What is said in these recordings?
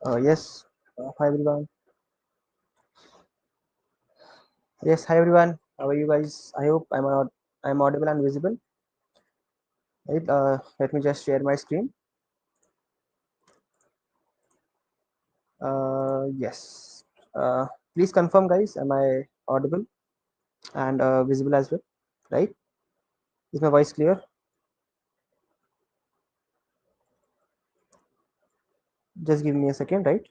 Yes. Hi everyone. Yes, hi everyone. How are you guys? I hope I'm audible and visible. Right. Let me just share my screen. Yes. Please confirm, guys. Am I audible and visible as well? Right. Is my voice clear? Just give me a second. Right.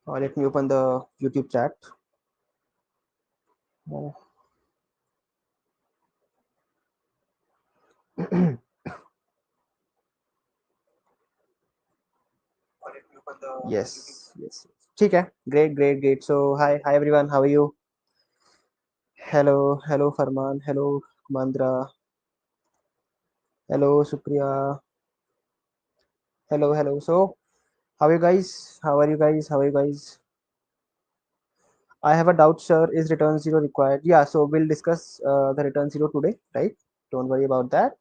Let me open the YouTube chat. Uh, yes. Yes. ठीक है. Great. Great. Great. So hi everyone. How are you? Hello Farman. Hello Mandra. Hello Supriya. Hello. So how are you guys? How are you guys? How are you guys? I have a doubt, sir. Is return zero required? Yeah, so we'll discuss the return zero today, right? Don't worry about that.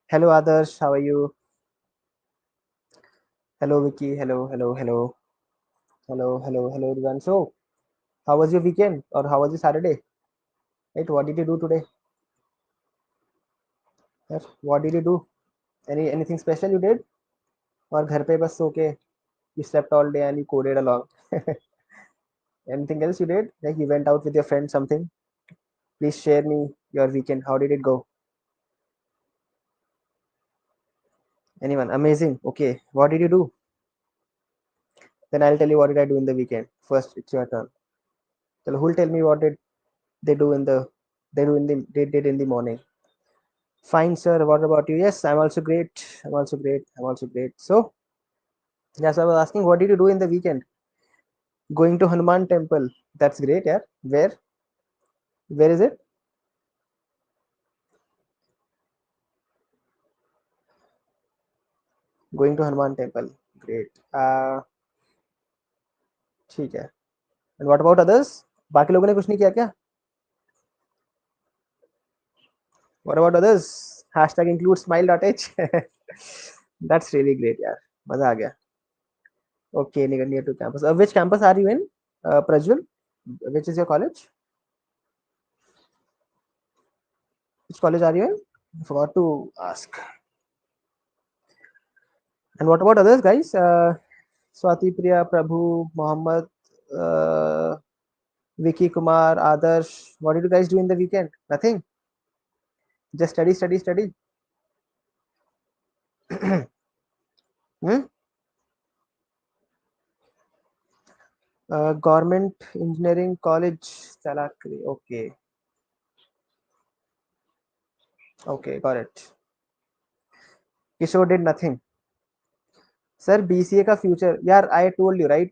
Hello, Adarsh. How are you? Hello, Vicky. Hello, everyone. So, how was your weekend or how was your Saturday? Right? What did you do today? Yes, what did you do? Anything special you did? Or घर पे बस सो के you slept all day and you coded along? Anything else you did? Like you went out with your friends, something? Please share me your weekend. How did it go? Anyone? Amazing. Okay. What did you do? Then I'll tell you what did I do in the weekend. First, it's your turn. So who'll tell me what did they do in the they did in the morning? Fine, sir. What about you? Yes, I'm also great. I'm also great. So yes, I was asking, what did you do in the weekend? Going to Hanuman temple. That's great. Yeah. Where? Where is it? Going to Hanuman temple. Great. ठीक है. And what about others? बाकी लोगों ने कुछ नहीं किया क्या? What about others? Hashtag include smile.h. That's really great, यार. मजा आ गया. Okay, near to campus. Which campus are you in, Prajwal? Which is your college? Which college are you in? I forgot to ask. And what about others, guys? Swati Priya, Prabhu, Mohammed, uh, Vicky Kumar, Adarsh. What did you guys do in the weekend? Nothing. Just study. Hmm? Government Engineering College, Salakri. Okay, got it. Kishore did nothing. Sir BCA का future यार I told you right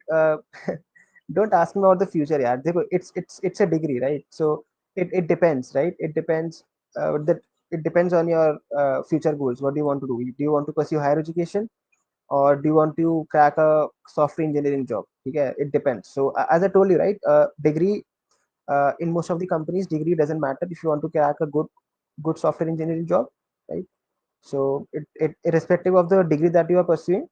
don't ask me about the future यार देखो it's a degree right so it depends right that it depends on your future goals. What do you want to do you want to pursue higher education or do you want to crack a software engineering job ठीक है it depends so as I told you right degree in most of the companies degree doesn't matter if you want to crack a good software engineering job right so irrespective of the degree that you are pursuing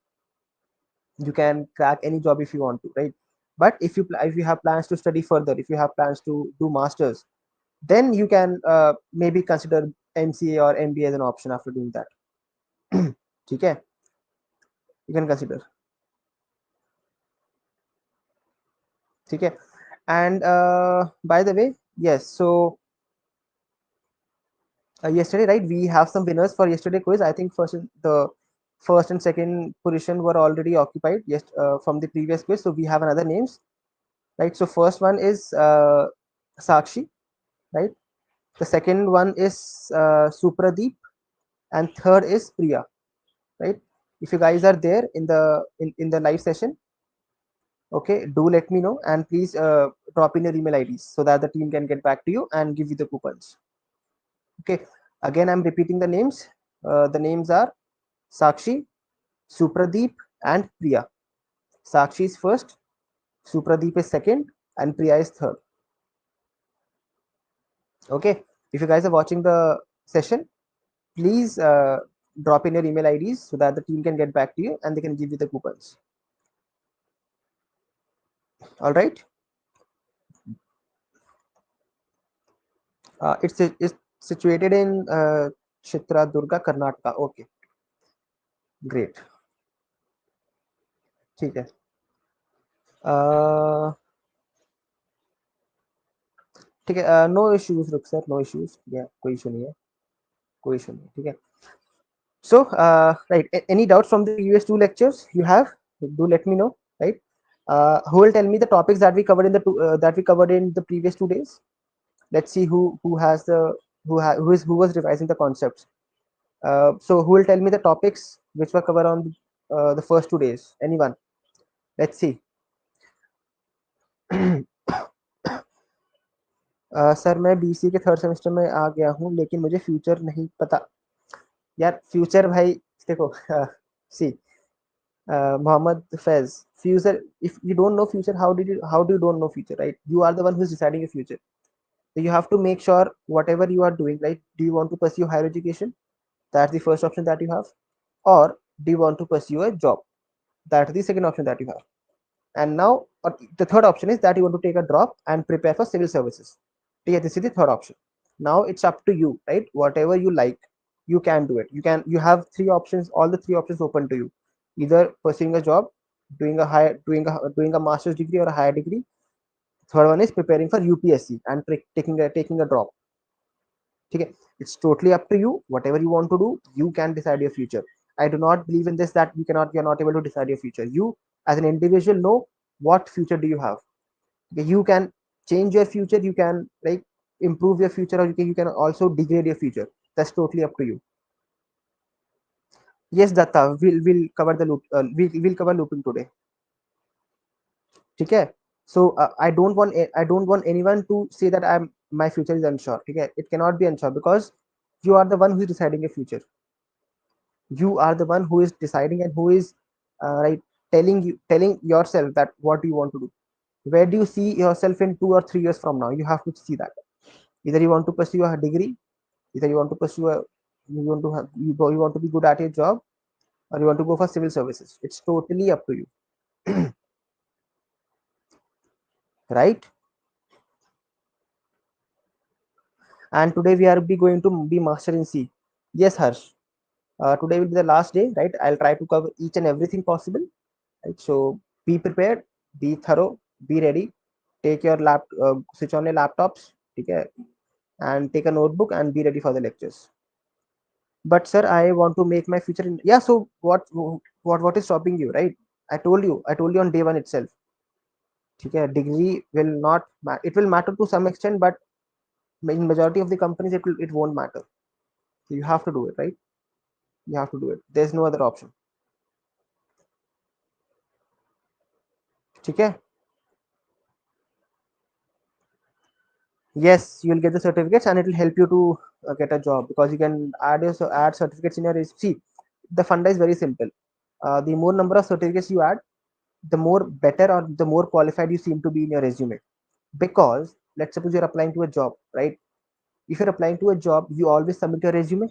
you can crack any job if you want to right but if you have plans to study further if you have plans to do masters then you can maybe consider mca or mba as an option after doing that okay you can consider okay and by the way yes so yesterday right we have some winners for yesterday quiz I think the first and second position were already occupied yes from the previous quiz so we have another names right so first one is sakshi right. The second one is Supradeep, and third is Priya. Right? If you guys are there in the live session, okay, do let me know and please drop in your email IDs so that the team can get back to you and give you the coupons. Okay. Again, I'm repeating the names. The names are Sakshi, Supradeep, and Priya. Sakshi is first, Supradeep is second, and Priya is third. Okay. If you guys are watching the session, please drop in your email IDs so that the team can get back to you and they can give you the coupons. All right. It's situated in Chitradurga, Karnataka. Okay, great. ठीक है. ठीक है. No issues रुक sir, no issues. ठीक है, कोई issue नहीं है, कोई इशू नहीं. ठीक है. So, right, any doubts from the previous two lectures you have? Do let me know. Right. Who will tell me the topics that we covered in the that we covered in the previous 2 days? Let's see who has the who was revising the concepts. So who will tell me the topics which were covered on the first 2 days? Anyone? Let's see. Sir मैं BC के third semester में आ गया हूँ लेकिन मुझे future नहीं पता. यार फ्यूचर भाई देखो. See Mohammad Faiz, future, if you don't know future, how do you don't know future, right? You are the one who's deciding your future. So you have to make sure whatever you are doing, right? Do you want to pursue higher education? That's the first option that you have. Or do you want to pursue a job? That's the second option that you have. And now the third option is that you want to take a drop and prepare for civil services. Yeah, this is the third option. Now it's up to you, right? Whatever you like, you can do it. You have three options, all the three options open to you. Either pursuing a job, doing a master's degree or a higher degree. Third one is preparing for UPSC and taking a drop. Okay, it's totally up to you. Whatever you want to do, you can decide your future. I do not believe in this that you're not able to decide your future. You as an individual know what future do you have. Okay, you can change your future, you can like improve your future, or you can also degrade your future. That's totally up to you. Yes, Datta, we'll cover the loop. We'll cover looping today. Okay. So I don't want anyone to say that my future is unsure. Okay, it cannot be unsure because you are the one who is deciding your future. You are the one who is deciding and who is right, telling yourself that what do you want to do. Where do you see yourself in 2 or 3 years from now? You have to see that. Either you want to pursue a degree, either you want to pursue a you want to be good at your job, or you want to go for civil services. It's totally up to you. Right. And today we are going to be master in C. Yes, Harsh. Today will be the last day, right? I'll try to cover each and everything possible. Right? So be prepared, be thorough, be ready. Take your switch on your laptops, okay, and take a notebook and be ready for the lectures. But sir, I want to make my future in, yeah. So what is stopping you, right? I told you on day one itself. Okay, degree will not it will matter to some extent, but in majority of the companies it won't matter. So you have to do it, right? You have to do it. There's no other option. Okay. Yes, you will get the certificates and it will help you to get a job because you can add certificates in your resume. See, the funda is very simple. The more number of certificates you add, the more better or the more qualified you seem to be in your resume. Because let's suppose you're applying to a job, right? If you're applying to a job, you always submit your resume.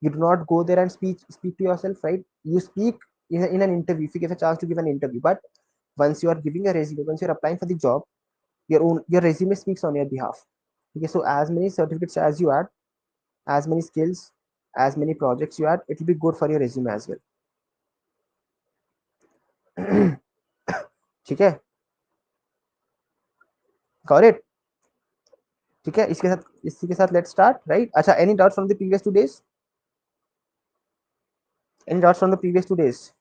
You do not go there and speak to yourself, right? You speak in an interview if you get a chance to give an interview. But once you are giving a resume, once you're applying for the job, your resume speaks on your behalf. Okay, so as many certificates as you add, as many skills, as many projects you add, it will be good for your resume as well. ठीक है. Got it. ठीक है. इसी के साथ let's start, right? अच्छा, any doubts from the previous 2 days? Any doubts from the previous 2 days?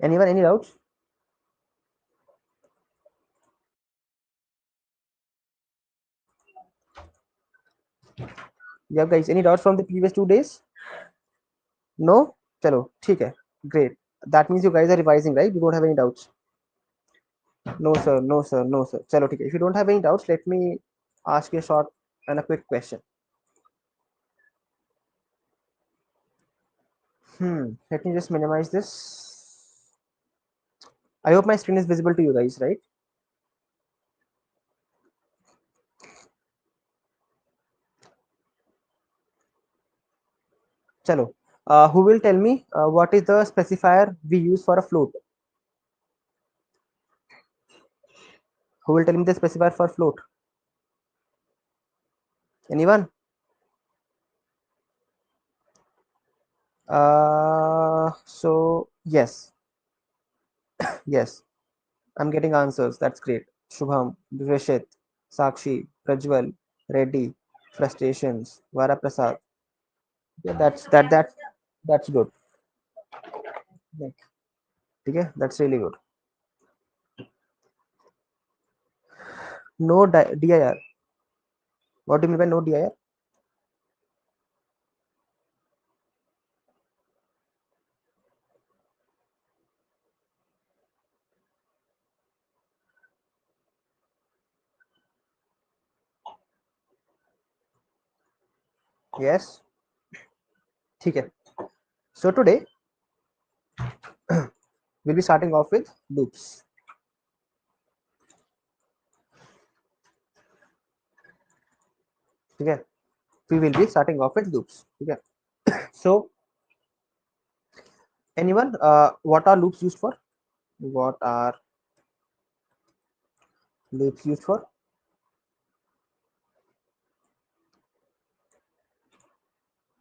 Anyone, any doubts? Yeah, guys, any doubts from the previous 2 days? No? Chalo, ठीक है. Great. That means you guys are revising, right? You don't have any doubts. No sir, no sir, no sir. Chalo, ठीक है. If you don't have any doubts, let me ask you a short and a quick question. Let me just minimize this. I hope my screen is visible to you guys, right? चलो, who will tell me what is the specifier we use for a float? Who will tell me the specifier for float? Anyone? So yes, yes, I'm getting answers. That's great. Shubham, Rishit, Sakshi, Prajwal, Reddy, frustrations, Vara Prasad. Yeah, that's good. Okay, that's really good. No DIR. What do you mean by no DIR? Yes. Okay. So today we'll be starting off with loops. Okay. We will be starting off with loops. Okay. So anyone, what are loops used for? What are loops used for?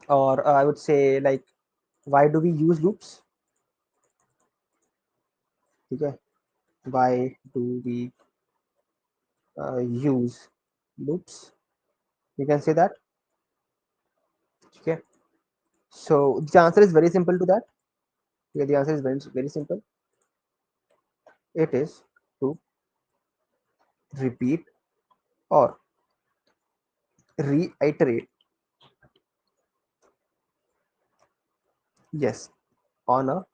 Or I would say, like, why do we use loops? Okay. Why do we use loops? You can say that. Okay. So the answer is very simple to that. Yeah, the answer is very simple. It is to repeat or reiterate, yes, on a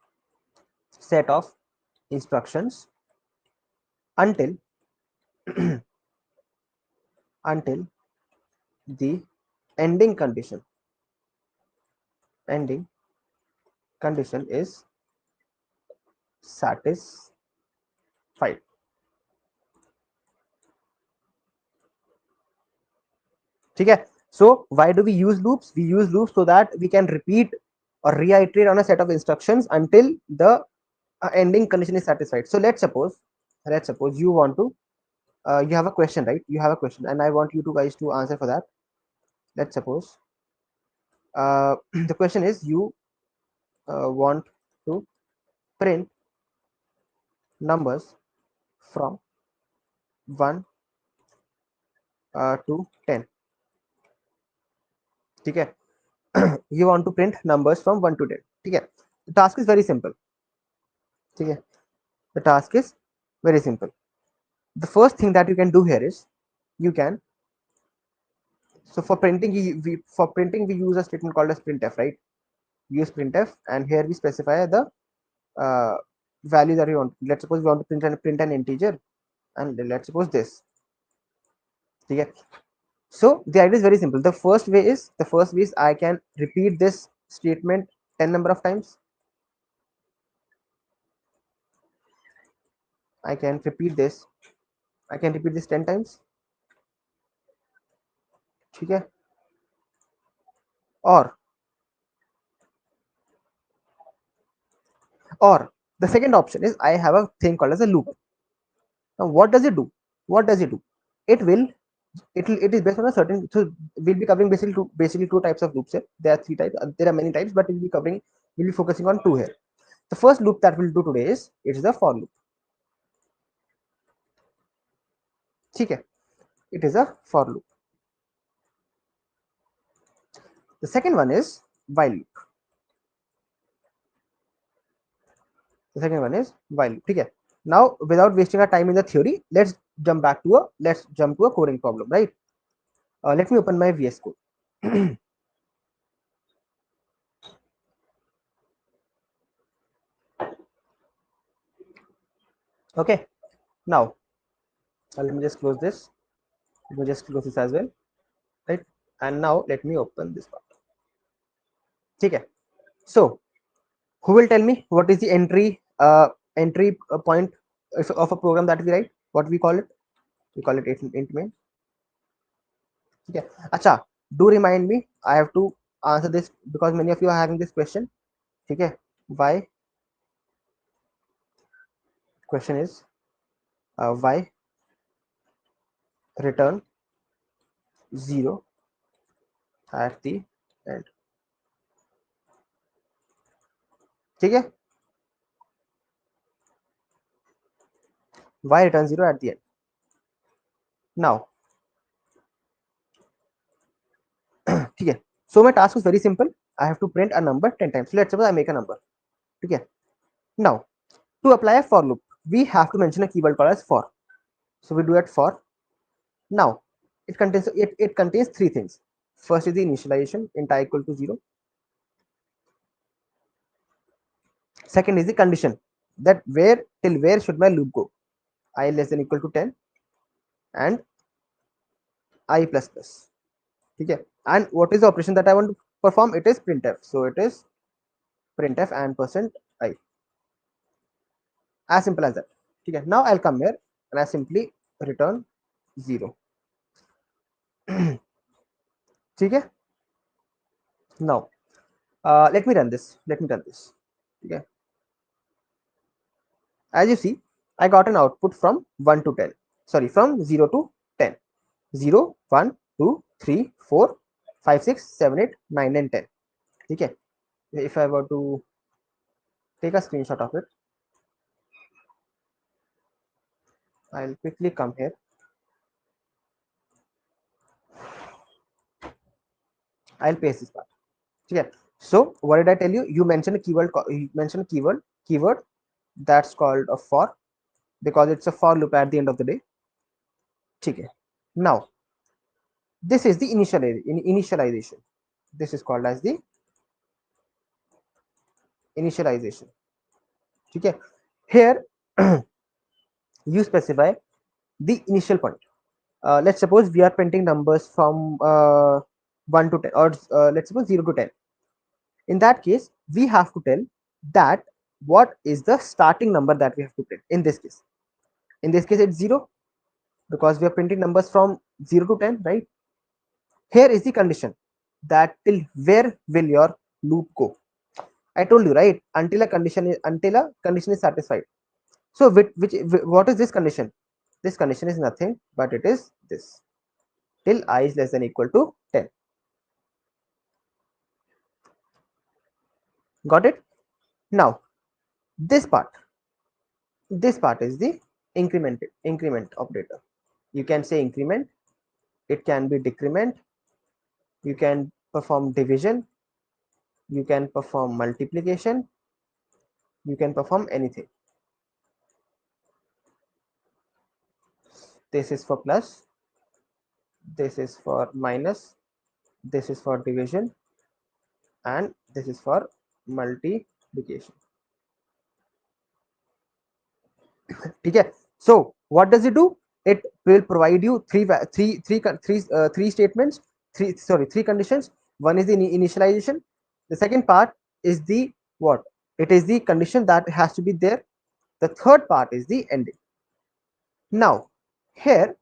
set of instructions until until the ending ending condition is satisfied. Okay. So why do we use loops? We use loops so that we can repeat or reiterate on a set of instructions until the ending condition is satisfied. So let's suppose you want to you have a question, right? You have a question and I want you two guys to answer for that. Let's suppose the question is, you want to print numbers from 1 to 10. Okay. You want to print numbers from 1 to 10. Okay. The task is very simple. Okay. The task is very simple. The first thing that you can do here is, you can, so for printing we use a statement called as printf, right? We use printf and here we specify the uh, value that we want. Let's suppose we want to print an integer, and let's suppose this. Okay. So the idea is very simple. The first way is I can repeat this statement 10 number of times. I can repeat this. I can repeat this 10 times. Okay. Or the second option is, I have a thing called as a loop. Now what does it do? What does it do? It will it is based on a certain, so we'll be covering basically two types of loops here. There are three types, there are many types, but we'll be focusing on two here. The first loop that we'll do today is, it's the for loop. Okay. It is a for loop. The second one is while loop. The second one is while loop. Okay. Now without wasting our time in the theory, let's jump to a coding problem, right? Let me open my VS Code. Okay. Now let me just close this. Let me just close this as well, right? And now let me open this part. Okay. So who will tell me what is the entry point of a program that we write? What we call it? We call it int main. Okay. Acha, do remind me. I have to answer this because many of you are having this question. ठीक है, why question is why return 0 at the end. ठीक है, why return 0 at the end. Now ठीक है, so my task is very simple. I have to print a number 10 times. So let's suppose I make a number. ठीक है, now to apply a for loop we have to mention a keyword called as for. So we do it for. Now it contains three things. First is the initialization, int I equal to 0. Second is the condition, that where till where should my loop go, I less than equal to 10 and I plus plus. ठीक है, and what is the operation that I want to perform? It is printf. So it is printf and percent I, as simple as that. ठीक है, now I'll come here and I simply return 0. ठीक है, now let me run this. ठीक है, as you see I got an output from 1 to 10, sorry, from 0 to 10. 0 1 2 3 4 5 6 7 8 9 and 10. ठीक है, if I were to take a screenshot of it, I'll quickly come here. I'll paste this part. Okay. So what did I tell you? You mentioned a keyword. Keyword that's called a for, because it's a for loop at the end of the day. Okay. Now this is the initialization. This is called as the initialization. Okay. Here you specify the initial point. Let's suppose we are printing numbers from 1 to 10, or let's suppose 0 to 10. In that case, we have to tell that what is the starting number that we have to print. In this case it's 0, because we are printing numbers from 0 to 10, right? Here is the condition, that till where will your loop go. I told you, right, until a condition is satisfied. So what is this condition? This condition is nothing but it is this, till I is less than equal to 10. Got it? Now this part is the increment operator. You can say increment, it can be decrement, you can perform division, you can perform multiplication, you can perform anything. This is for plus, this is for minus, this is for division, and this is for multiplication. Okay, so what does it do? It will provide you three statements, three conditions. One is the initialization. The second part is the what? It is the condition that has to be there. The third part is the ending. Now here,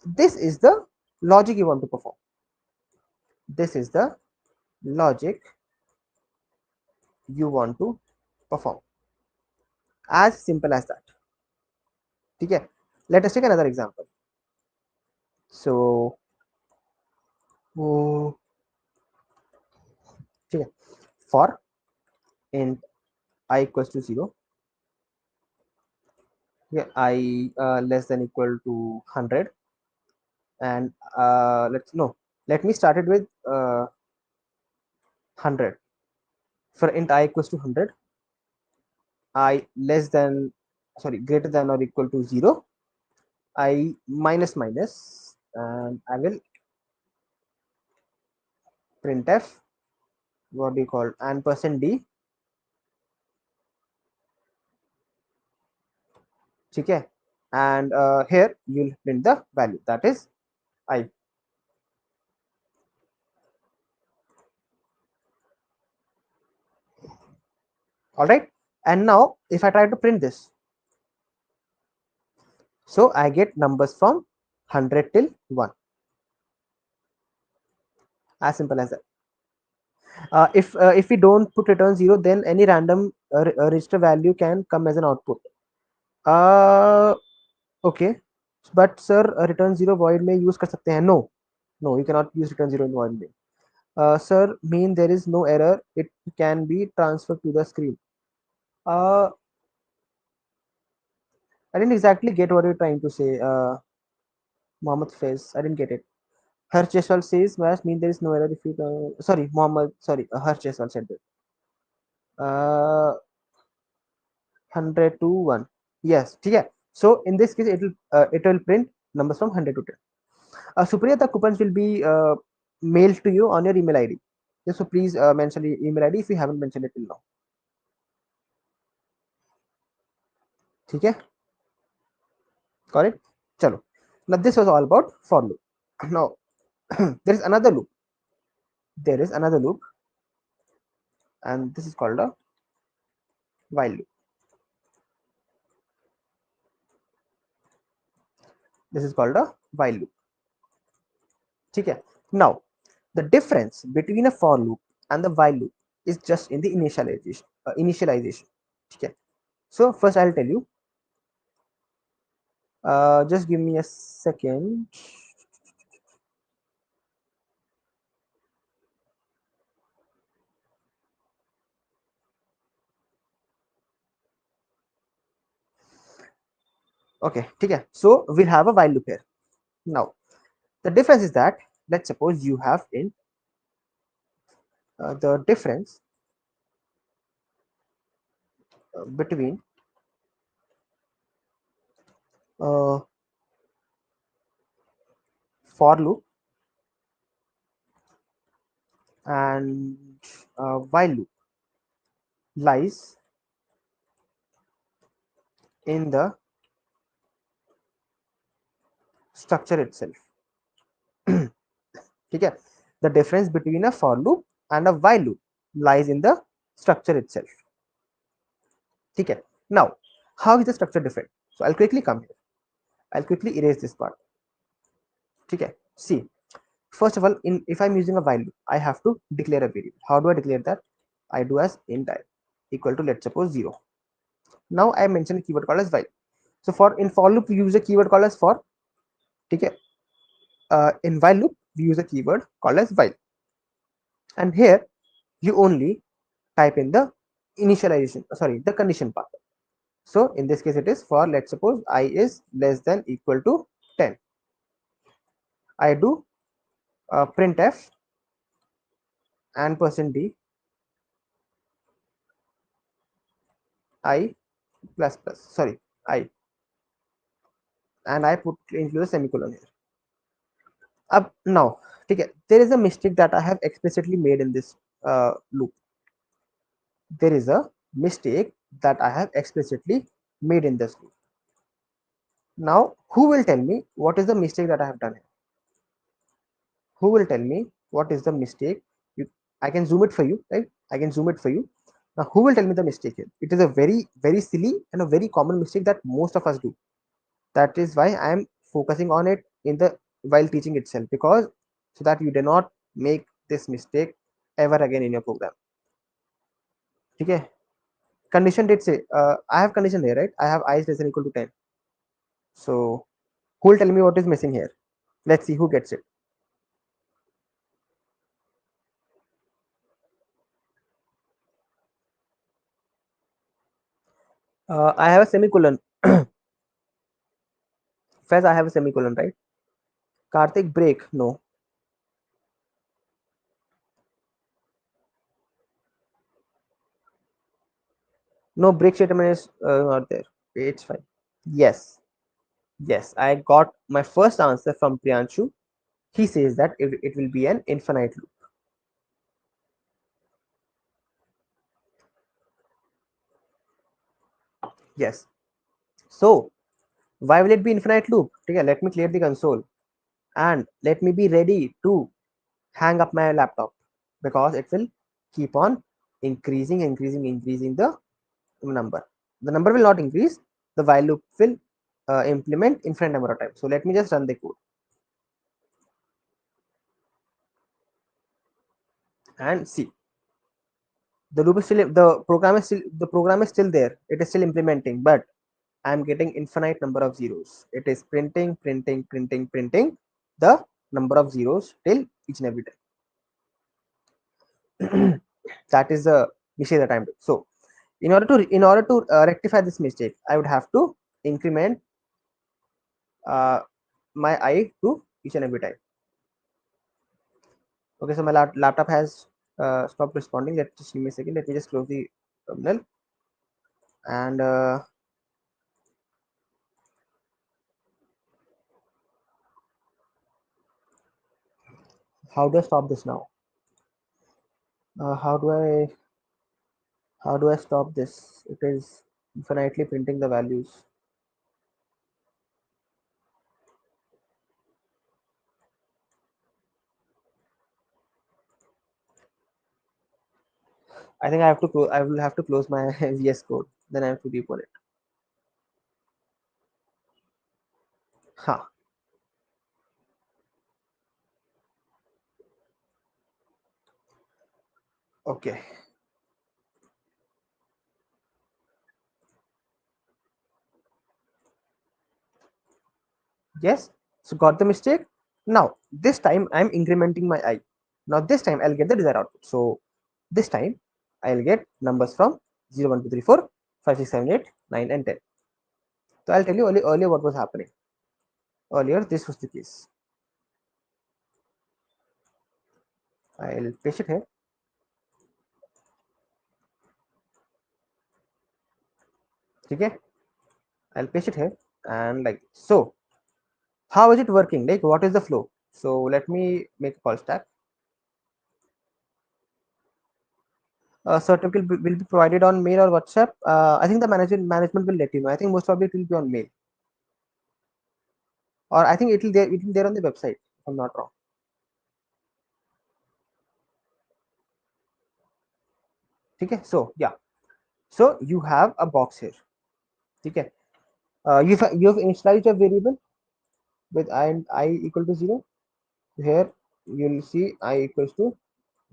this is the logic you want to perform. This is the logic you want to perform. As simple as that. Okay, let us take another example. So okay, for int I equals to 0, yeah, I less than equal to 100, and let me start it with 100. For int I equals to 100, I greater than or equal to 0, I minus, and I will printf, what do you call, and %d. Okay, and here you'll print the value, that is I. All right, and now if I try to print this, so I get numbers from 100 till 1, as simple as that. If we don't put return 0, then any random register value can come as an output. uh okay, but sir, return 0 void में use कर सकते हैं? No, no, you cannot use return 0 in void में. Sir, mean there is no error, it can be transferred to the screen. uh I didn't exactly get what you're trying to say, Mohammed Faiz. I didn't get it. Her Cheswal says must mean there is no error if you sorry, Mohammed, sorry, Her Cheswal said that. 100 to 1. Yes, ठीक है. So in this case it will print numbers from 100 to 10. Supriya, the coupons will be mailed to you on your email ID. Yes, so please mention the email ID if you haven't mentioned it till now. ठीक है, got it. चलो, now this was all about for loop. Now there is another loop. There is another loop, and this is called a while loop. This is called a while loop. ठीक है. Now the difference between a for loop and the while loop is just in the initialization. Initialization. ठीक है. So first I'll tell you. Just give me a second. Okay, ठीक है. So we'll have a while loop here. Now the difference is that, let's suppose you have in the difference between uh, for loop and while loop lies in the structure itself. ठीक है. The difference between a for loop and a while loop lies in the structure itself. ठीक है. Now how is the structure different? So I'll quickly come here. I'll quickly erase this part. ठीक है. See, first of all, if I'm using a while loop, I have to declare a variable. How do I declare that? I do as int I equal to, let's suppose, 0. Now I mention a keyword called as while. So in for loop we use a keyword called as for. ठीक है. In while loop we use a keyword called as while, and here you only type in the initialization, sorry, the condition part. So in this case it is for, let's suppose, I is less than equal to 10. I do printf and %d I plus plus, sorry, I, and I put include a semicolon here. Up now, okay, there is a mistake that I have explicitly made in this loop. There is a mistake that I have explicitly made in this loop. Now, who will tell me what is the mistake that I have done here? Who will tell me what is the mistake? I can zoom it for you, right? I can zoom it for you. Now, who will tell me the mistake here? It is a very, very silly and a very common mistake that most of us do. That is why I am focusing on it in the while teaching itself, because so that you do not make this mistake ever again in your program. Okay. Condition did say I have condition here, right? I have I is less than equal to 10. So who will tell me what is missing here? Let's see who gets it. I have a semicolon. Fez, I have a semicolon, right? Karthik, break. No. No, break statement is not there. It's fine. Yes. Yes. I got my first answer from Priyanshu. He says that it will be an infinite loop. Yes. So why will it be infinite loop? Okay, let me clear the console and let me be ready to hang up my laptop, because it will keep on increasing the number. The number will not increase. The while loop will implement infinite number of times. So let me just run the code and see. The loop is still, the program is still there. It is still implementing, but I'm getting infinite number of zeros. It is printing the number of zeros till each and every time. That is the mistake that I'm doing. So in order to rectify this mistake, I would have to increment uh, my I to each and every time. Okay, so my laptop has stopped responding. Let just give me a second. Let me just close the terminal and how do I stop this now? Uh, how do I how do I stop this? It is infinitely printing the values. I think I will have to close my VS Code. Then I have to deploy it. Huh. Okay. Yes. So got the mistake. Now this time I'm incrementing my I. Now this time I'll get the desired output. So this time I'll get numbers from 0, 1, 2, 3, 4, 5, 6, 7, 8, 9, and 10. So I'll tell you earlier what was happening. Earlier this was the case. I'll paste it here. Okay. I'll paste it here and like so. How is it working? Like what is the flow? So let me make a call stack. Certificate will be provided on mail or WhatsApp. I think the management will let you know. I think most probably it will be on mail, or I think it will there on the website. If I'm not wrong. Okay, so yeah, so you have a box here. Okay, you've initialized a variable with I equal to 0. Here you'll see I equals to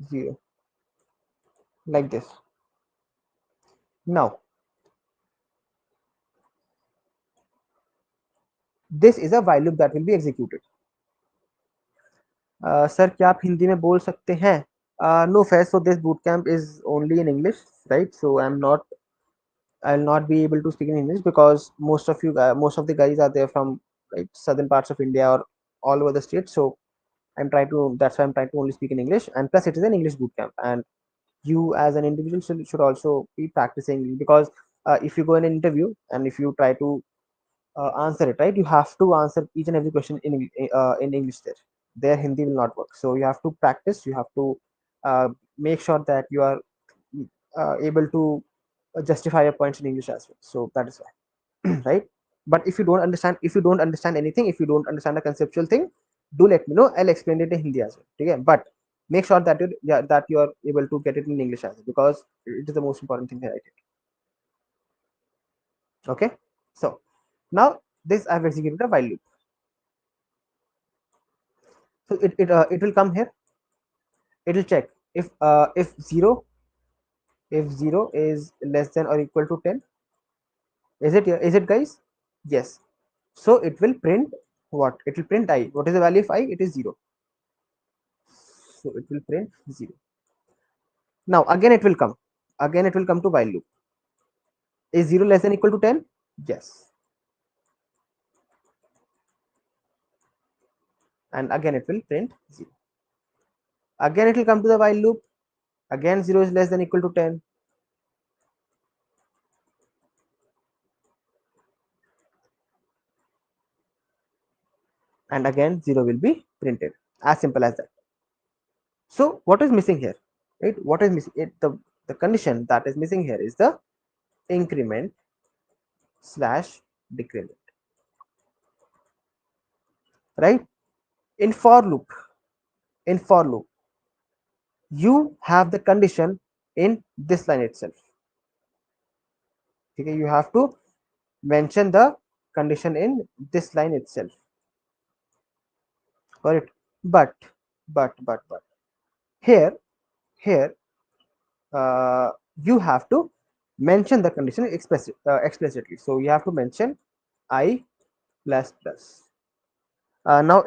0 like this. Now this is a while loop that will be executed. Sir क्या आप हिंदी में बोल सकते हैं? No, fair. So this bootcamp is only in English, right? So I'll not be able to speak in English because most of the guys are there from like southern parts of India or all over the state. So that's why I'm trying to only speak in English. And plus, it is an English bootcamp, and you as an individual should also be practicing because if you go in an interview and if you try to answer it right, you have to answer each and every question in English. There Hindi will not work, so you have to practice. You have to make sure that you are able to justify your points in English as well. So that is why. Right? But if you don't understand anything, if you don't understand a conceptual thing, do let me know. I'll explain it in Hindi as well. Okay? But make sure that you are able to get it in English as well, because it is the most important thing that I did. Okay, so now this I've executed a while loop. So it will come here. It will check if 0 is less than or equal to 10. Is it guys? Yes. So it will print what? It will print I. What is the value of I? It is 0. So it will print 0. Now again it will come. Again it will come to while loop. Is 0 less than equal to 10? Yes. And again it will print 0. Again it will come to the while loop. Again 0 is less than equal to 10. And again 0 will be printed. As simple as that. So what is missing here? Right? What is missing? The condition that is missing here is the increment slash decrement. Right? In for loop, in for loop, you have the condition in this line itself. Okay, you have to mention the condition in this line itself. Got it? But here you have to mention the condition explicitly. So you have to mention I plus plus. Now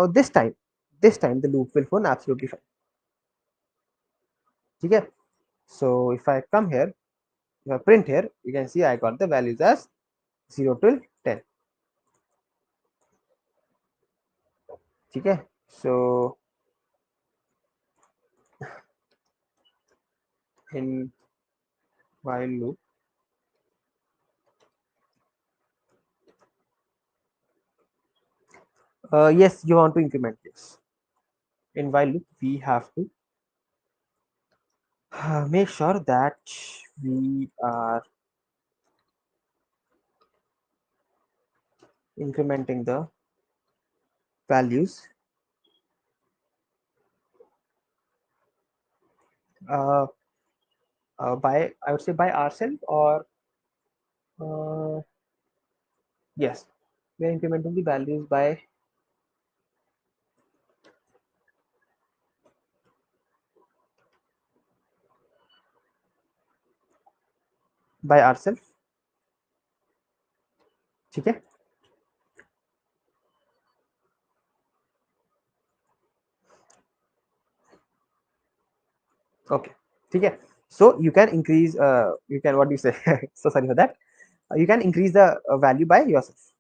this time the loop will run absolutely fine. Okay. So if I come here, if I print here, you can see I got the values as 0 till 10. Okay. So in while loop, yes, you want to increment this. In while loop, we have to make sure that we are incrementing the values uh, by, I would say, by ourselves, or uh, yes, we are incrementing the values by ourselves. Okay. Okay. Okay. So you can increase, you can, what do you say? So sorry for that. You can increase the value by yourself.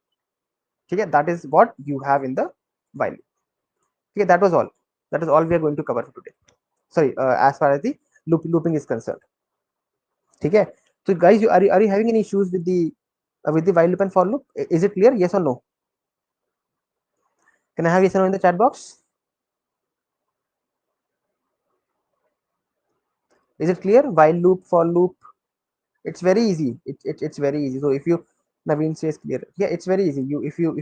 Okay, that is what you have in the while. Okay, that was all. That is all we are going to cover for today. Sorry, as far as the looping is concerned. Okay. So guys, are you having any issues with the while loop and for loop? Is it clear? Yes or no? Can I have yes or no in the chat box? Is it clear? While loop, for loop. It's very easy. It's very easy. So if you, Naveen says clear. Yeah, it's very easy. You if you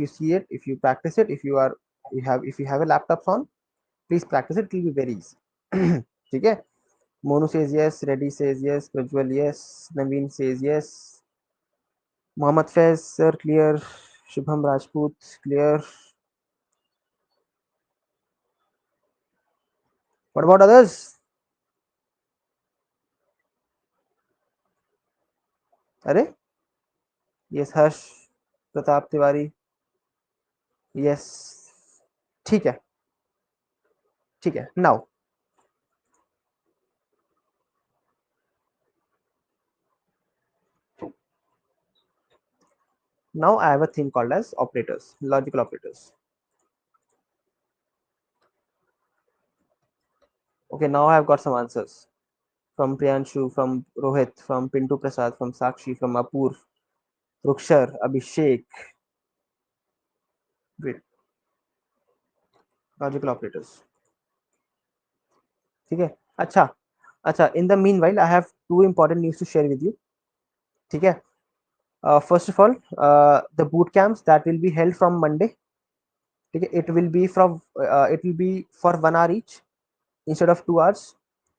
see it, if you practice it, if you have a laptop on, please practice it. It will be very easy. Okay. Monu says yes. Reddy says yes. Prajwal yes. Naveen says yes. Mohammed Faiz sir clear. Shubham Rajput clear. What about others? Are? Yes, Harsh, Pratap Tiwari. Yes. ठीक है, ठीक है. Now I have a thing called as operators, logical operators. Okay, now I have got some answers from Priyanshu, from Rohit, from Pintu Prasad, from Sakshi, from Apur, Rukshar, Abhishek. Wait, logical operators. ठीक है. अच्छा, अच्छा. In the meanwhile, I have two important news to share with you. ठीक है. First of all, the boot camps that will be held from Monday. ठीक है. It will be for 1 hour each instead of 2 hours,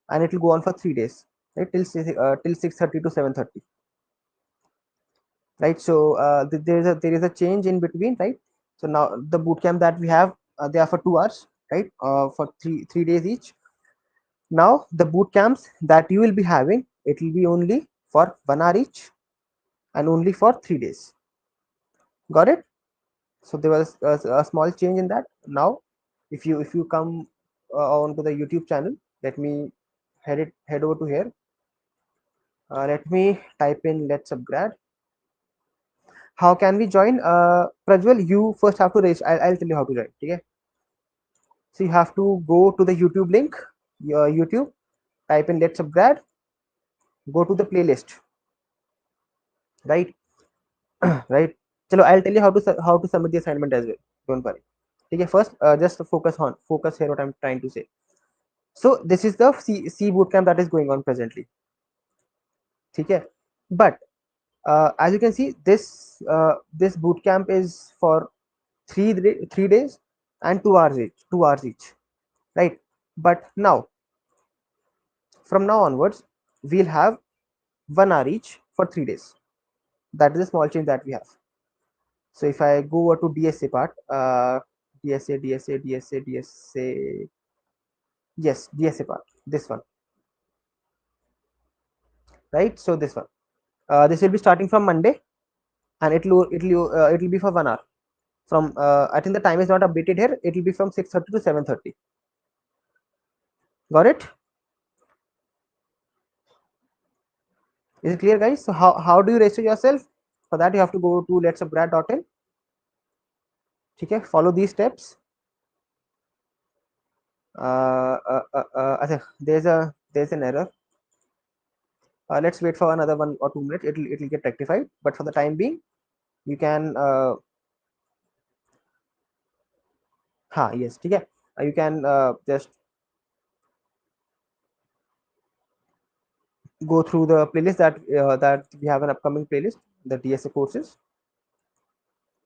and it will go on for 3 days, right, till 6:30 to 7:30. Right. So there is a change in between, right? So now the boot camp that we have, they are for 2 hours, right, for three days each. Now the boot camps that you will be having, it will be only for 1 hour each and only for 3 days. Got it? So there was a small change in that. Now if you come onto the YouTube channel, let me head over to here. Let me type in let's upgrade. How can we join? Prajwal, you first have to register. I'll tell you how to join. Okay. So you have to go to the YouTube link, your YouTube, type in let's upgrade, go to the playlist, right? Right. So I'll tell you how to submit the assignment as well. Don't worry. Okay. First, just focus here what I'm trying to say. So this is the C bootcamp that is going on presently. Okay. But as you can see, this bootcamp is for 3 days and 2 hours each. 2 hours each, right? But now, from now onwards, we'll have 1 hour each for 3 days. That is a small change that we have. So if I go over to DSA part, DSA, yes, DSA part, this one. right? So this one, this will be starting from Monday, and it will be for 1 hour. From I think the time is not updated here. It will be from 6:30 to 7:30. Got it? Is it clear, guys? So how do you register yourself? For that, you have to go to letsupgrade.in. Okay, follow these steps. There's an error. Let's wait for another 1 or 2 minutes. It'll get rectified. But for the time being, you can yes, ठीक है. You can just go through the playlist that we have an upcoming playlist, the DSA courses,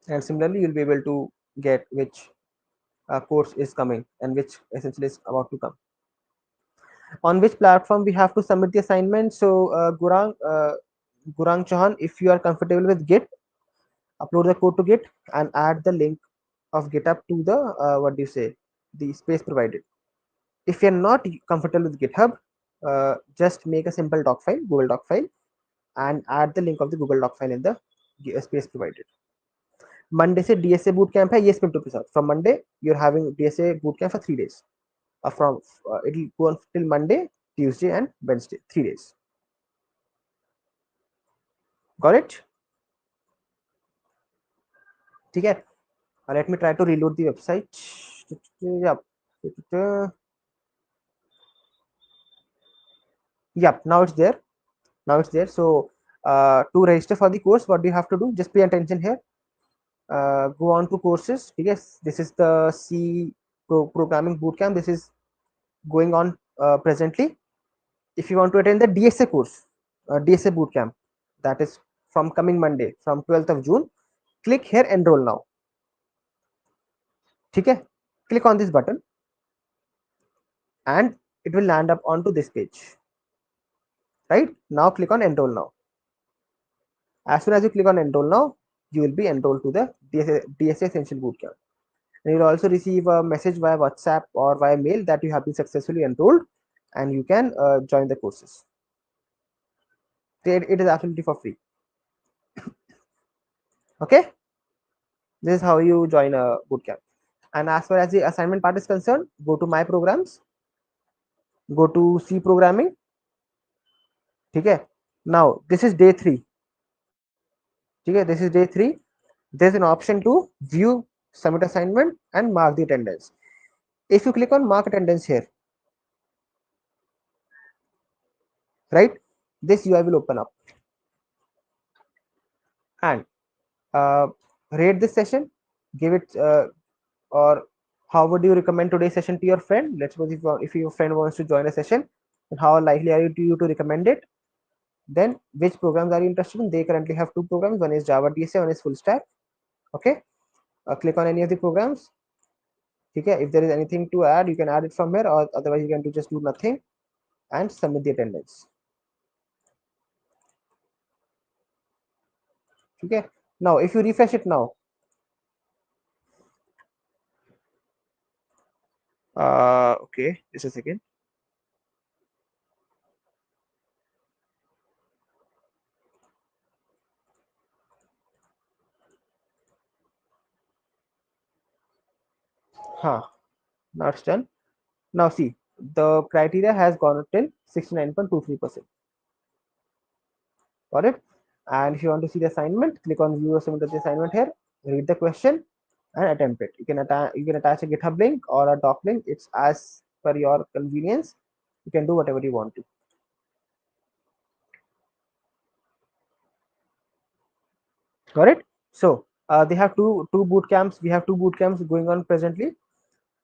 and similarly you'll be able to get which course is coming and which essentially is about to come. On which platform we have to submit the assignment? So Gurang Chauhan, if you are comfortable with Git, upload the code to Git and add the link of GitHub to the what do you say, the space provided. If you're not comfortable with GitHub, just make a simple doc file, Google Doc file, and add the link of the Google Doc file in the space provided. Monday से DSA bootcamp है, ये split to episode. From Monday, you're having DSA bootcamp for 3 days. It will go on till Monday, Tuesday, and Wednesday, 3 days. Got it? ठीक है. Let me try to reload the website. Yep. Yep. Now it's there. So to register for the course, what do you have to do? Just pay attention here. Go on to courses. Yes, this is the C programming bootcamp. This is going on presently. If you want to attend the DSA course, DSA bootcamp, that is from coming Monday, from 12th of June, click here, enroll now. Okay, click on this button and it will land up onto this page. Right now, click on enroll now. As soon as you click on enroll now, you will be enrolled to the DSA Essential Bootcamp. And you'll also receive a message via WhatsApp or via mail that you have been successfully enrolled and you can join the courses. It is absolutely for free. Okay, this is how you join a bootcamp. And as far as the assignment part is concerned, go to my programs, go to C programming. Okay, now this is day 3. Okay, this is day 3. There's an option to view, submit assignment, and mark the attendance. If you click on mark attendance here, right, this UI will open up and rate this session, give it or how would you recommend today's session to your friend? Let's suppose if your friend wants to join a session, and how likely are you to recommend it? Then which programs are you interested in? They currently have 2 programs. One is Java DSA, one is full stack. Okay, click on any of the programs. Okay, if there is anything to add, you can add it from here, or otherwise you can just do nothing and submit the attendance. Okay, now if you refresh it now, okay, just a second. Now it's done. Now see, the criteria has gone up till 69.23%. Got it? And if you want to see the assignment, click on view or submit the assignment here, read the question and attempt it. You can attach a GitHub link or a doc link. It's as per your convenience. You can do whatever you want to. Got it? So they have two boot camps. We have 2 boot camps going on presently.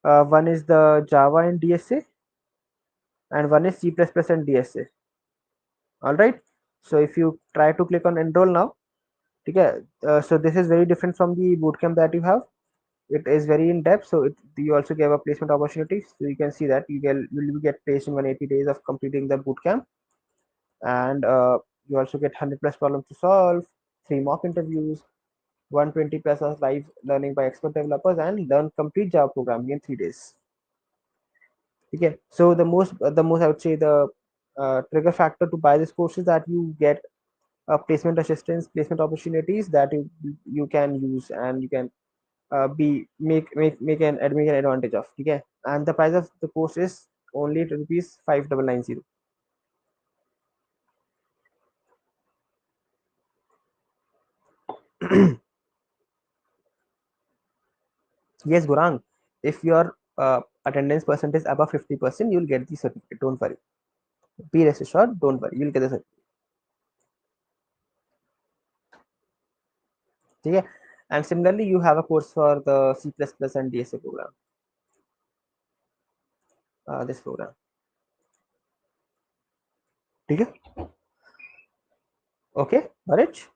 One is the Java and DSA, and one is C++ and DSA. All right. So if you try to click on enroll now, okay, so this is very different from the bootcamp that you have. It is very in depth, so you also give a placement opportunity. So you can see that you will get placed in 180 days of completing the bootcamp, and you also get 100 plus problems to solve, 3 mock interviews, 120 plus of live learning by expert developers, and learn complete Java programming in 3 days. Okay, so the most I would say the trigger factor to buy this course is that you get placement assistance, placement opportunities that you can use, and you can be make an advantage of. Okay, and the price of the course is only rupees 5990. Yes, Gurang, if your attendance percentage above 50%, you'll get the certificate. Don't worry. Be rest assured. Don't worry. You'll get the certificate. Okay. And similarly, you have a course for the C++ and DSA program. This program. Okay. Okay. Got it.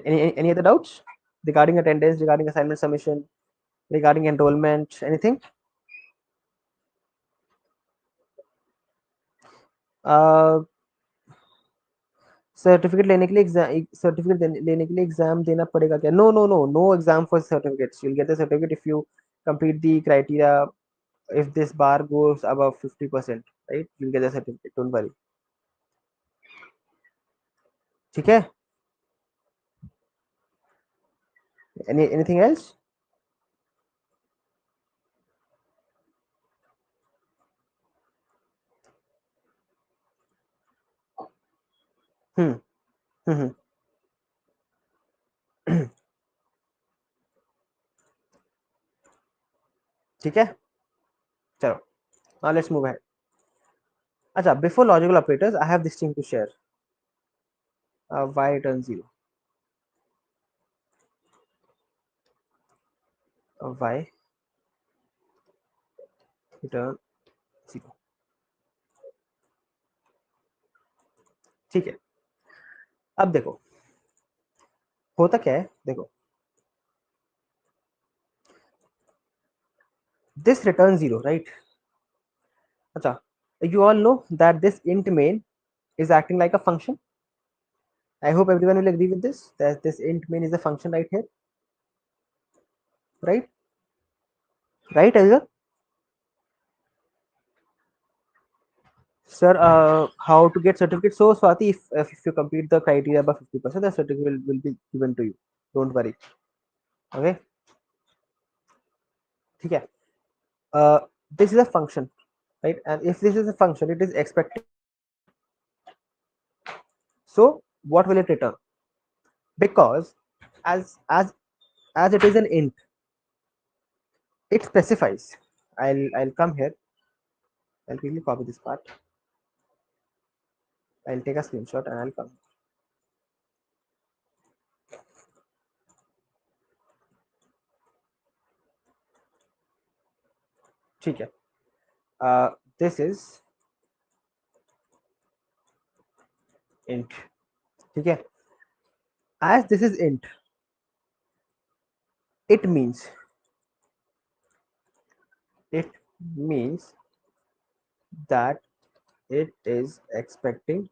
Any other doubts regarding attendance, regarding assignment submission, regarding enrollment, anything? Uh, certificate लेने के लिए exam देना पड़ेगा क्या? No exam for certificates. You'll get the certificate if you complete the criteria. If this bar goes above 50%, right, you'll get the certificate. Don't worry. ठीक है? Anything else? हम्म हम्म ठीक है, चलो. Now let's move ahead. अच्छा, before logical operators, I have this thing to share. Y return 0. Y return 0. ठीक है. अब देखो होता क्या है. देखो, this return 0, right? अच्छा, you all know that this int main is acting like a function. I hope everyone will agree with this, that this int main is a function right here, right? Right, Azhar? Sir, how to get certificate? So, Swati, if you complete the criteria by 50%, the certificate will be given to you. Don't worry. Okay? Okay. This is a function, right? And if this is a function, it is expected. So, what will it return? Because as it is an int, it specifies. I'll come here. I'll quickly copy this part. I'll take a screenshot and I'll come. ठीक है. This is int. ठीक है. As this is int, it means that it is expecting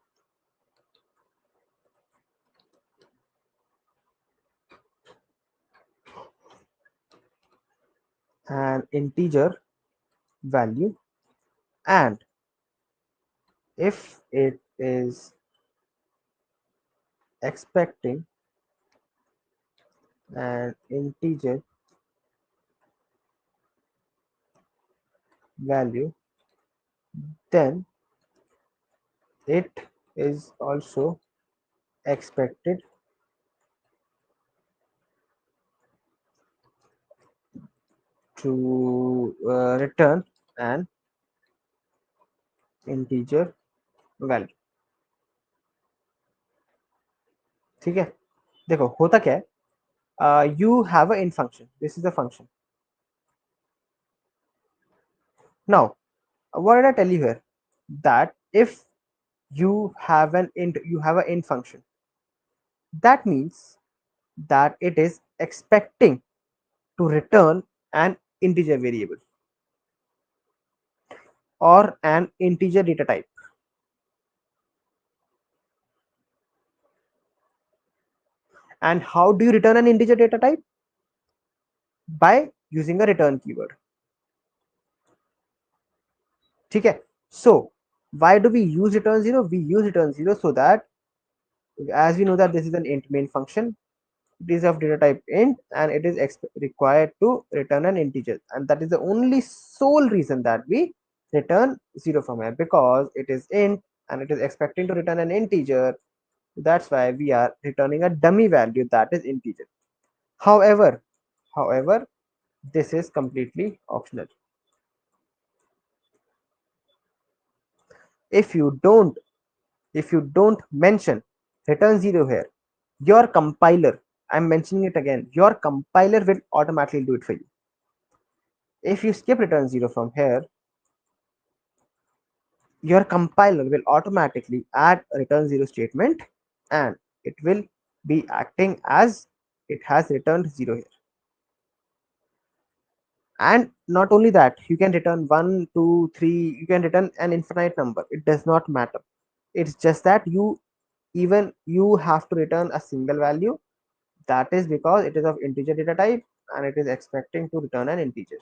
an integer value, and if it is expecting an integer value, then it is also expected to return an integer value. ठीक है. देखो होता क्या है. You have an int function. This is a function. Now, what did I tell you here? That if you have an int function, that means that it is expecting to return an integer variable or an integer data type. And how do you return an integer data type? By using a return keyword. ठीक है. So Why do we use return 0? We use return 0 so that, as we know that this is an int main function, it is of data type int and it is required to return an integer, and that is the only sole reason that we return 0 from here, because it is int and it is expecting to return an integer. That's why we are returning a dummy value that is integer. However, this is completely optional. If you don't mention return 0 here, your compiler, I'm mentioning it again, your compiler will automatically do it for you. If you skip return 0 from here, your compiler will automatically add a return 0 statement, and it will be acting as it has returned 0 here. And not only that, you can return 1, 2, 3, you can return an infinite number, it does not matter. It's just that you have to return a single value. That is because it is of integer data type and it is expecting to return an integer.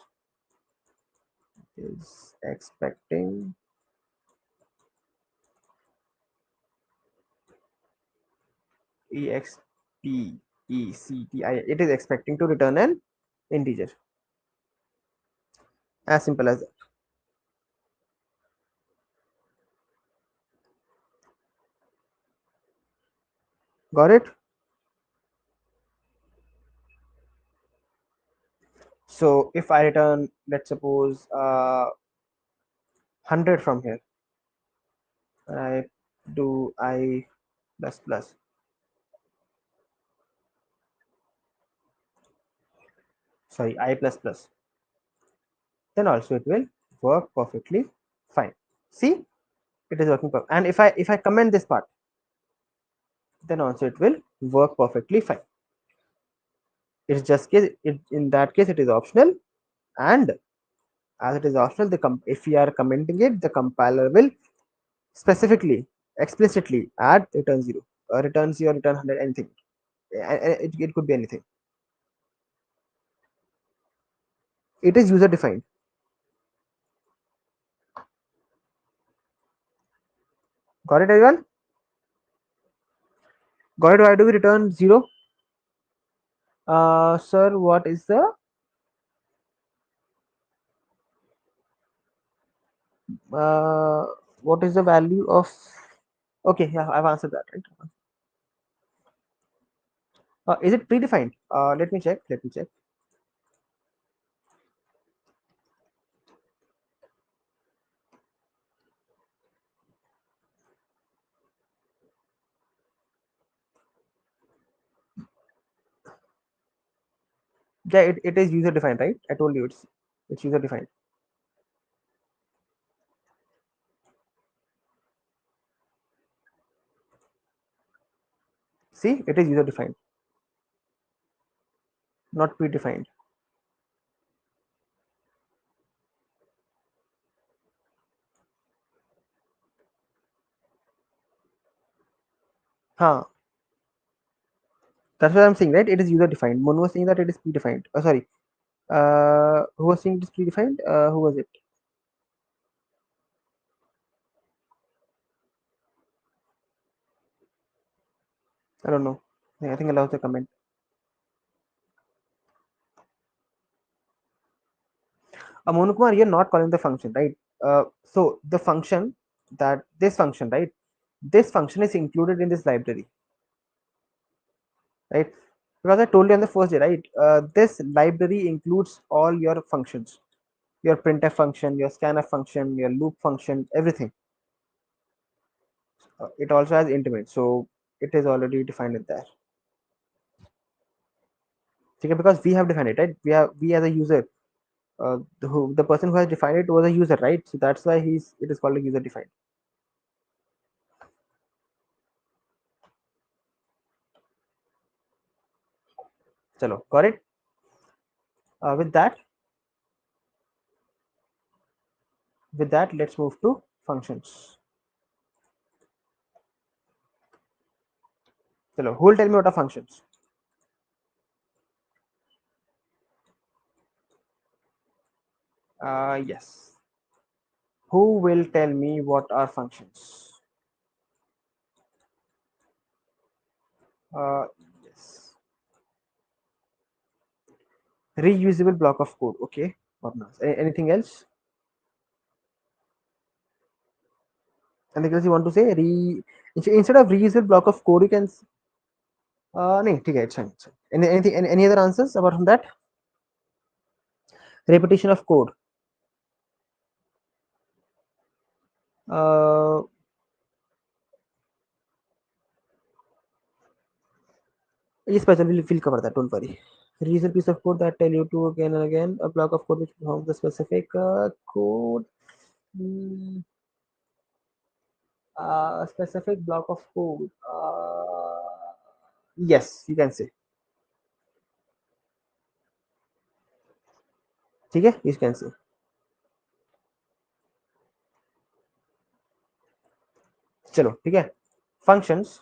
Is expecting it is expecting to return an integer. As simple as that. Got it? So if I return, let's suppose 100 from here, I do I plus plus, sorry, I plus plus, then also it will work perfectly fine. See, it is working perfect. And if I comment this part, then also it will work perfectly fine. It's just case in that case it is optional, and as it is optional, if we are commenting it, the compiler will specifically, explicitly add return 0, return 0, return 100, anything. It could be anything. It is user defined. Got it, everyone? Got it? Why do we return 0? Sir, what is the uh, value of? Okay, yeah, I've answered that, right? Is it predefined? Let me check. Yeah, it is user defined, right? I told you it's user defined. See, it is user defined, not predefined. Huh. That's what I'm saying, right? It is user defined. Mono was saying that it is predefined. Oh, sorry. Who was saying it is predefined? Who was it? I don't know. I think I lost the comment. Monukumar, you're not calling the function, right? So the function this function, right? This function is included in this library, right? Because I told you on the first day, right? This library includes all your functions, your printf function, your scanf function, your loop function, everything. It also has intimate, so it is already defined in there. Okay, because we have defined it, right? We as a user, the person who has defined it was a user, right? So that's why it is called a user defined. Chalo, got it? With that, let's move to functions. Chalo, who will tell me what are functions? Yes. Who will tell me what are functions? Yes. Reusable block of code. Okay. What else? Anything else? Anything else you want to say? Instead of reusable block of code, you can. No, ठीक है, it's fine. It's fine. Any other answers apart from that? Repetition of code. Yes, but we'll cover that. Don't worry. Reusable piece of code that tell you to again and again a block of code which performs the specific code. Hmm, a specific block of code. Yes, you can say. ठीक है, you can say. चलो ठीक है. Functions.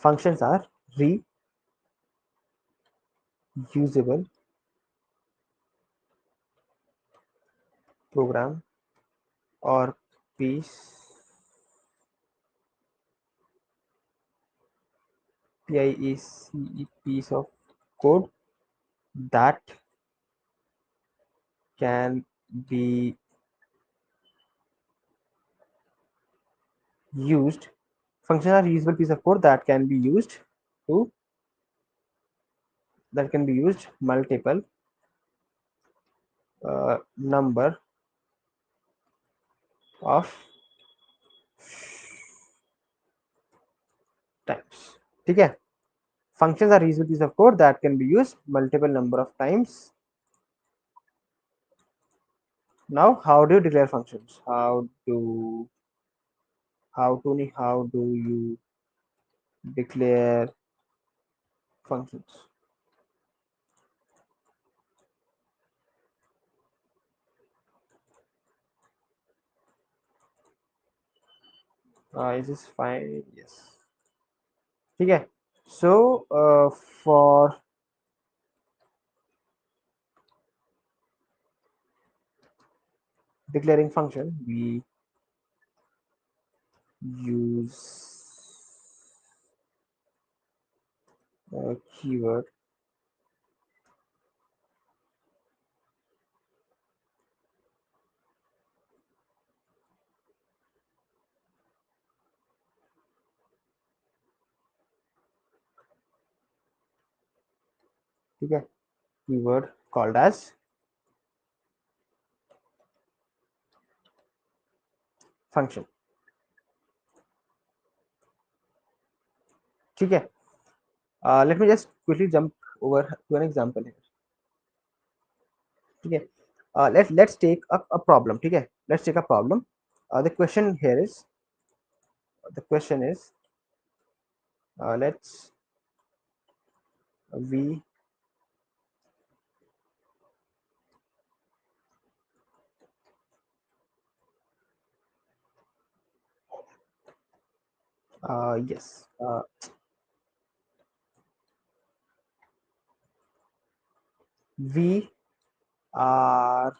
Functions are reusable program or piece of code that can be used. Function are reusable piece of code that can be used to multiple number of times. ठीक है. Functions are reusable piece of code that can be used multiple number of times. Now, how do you declare functions? How do you declare functions? Is this fine? Yes. ठीक है. So for declaring function, we use a keyword ठीक है, keyword called as function. ठीक है. Let me just quickly jump over to an example here. ठीक है. Let's take a problem. ठीक है. Let's take a problem. The question here is let's we yes, we are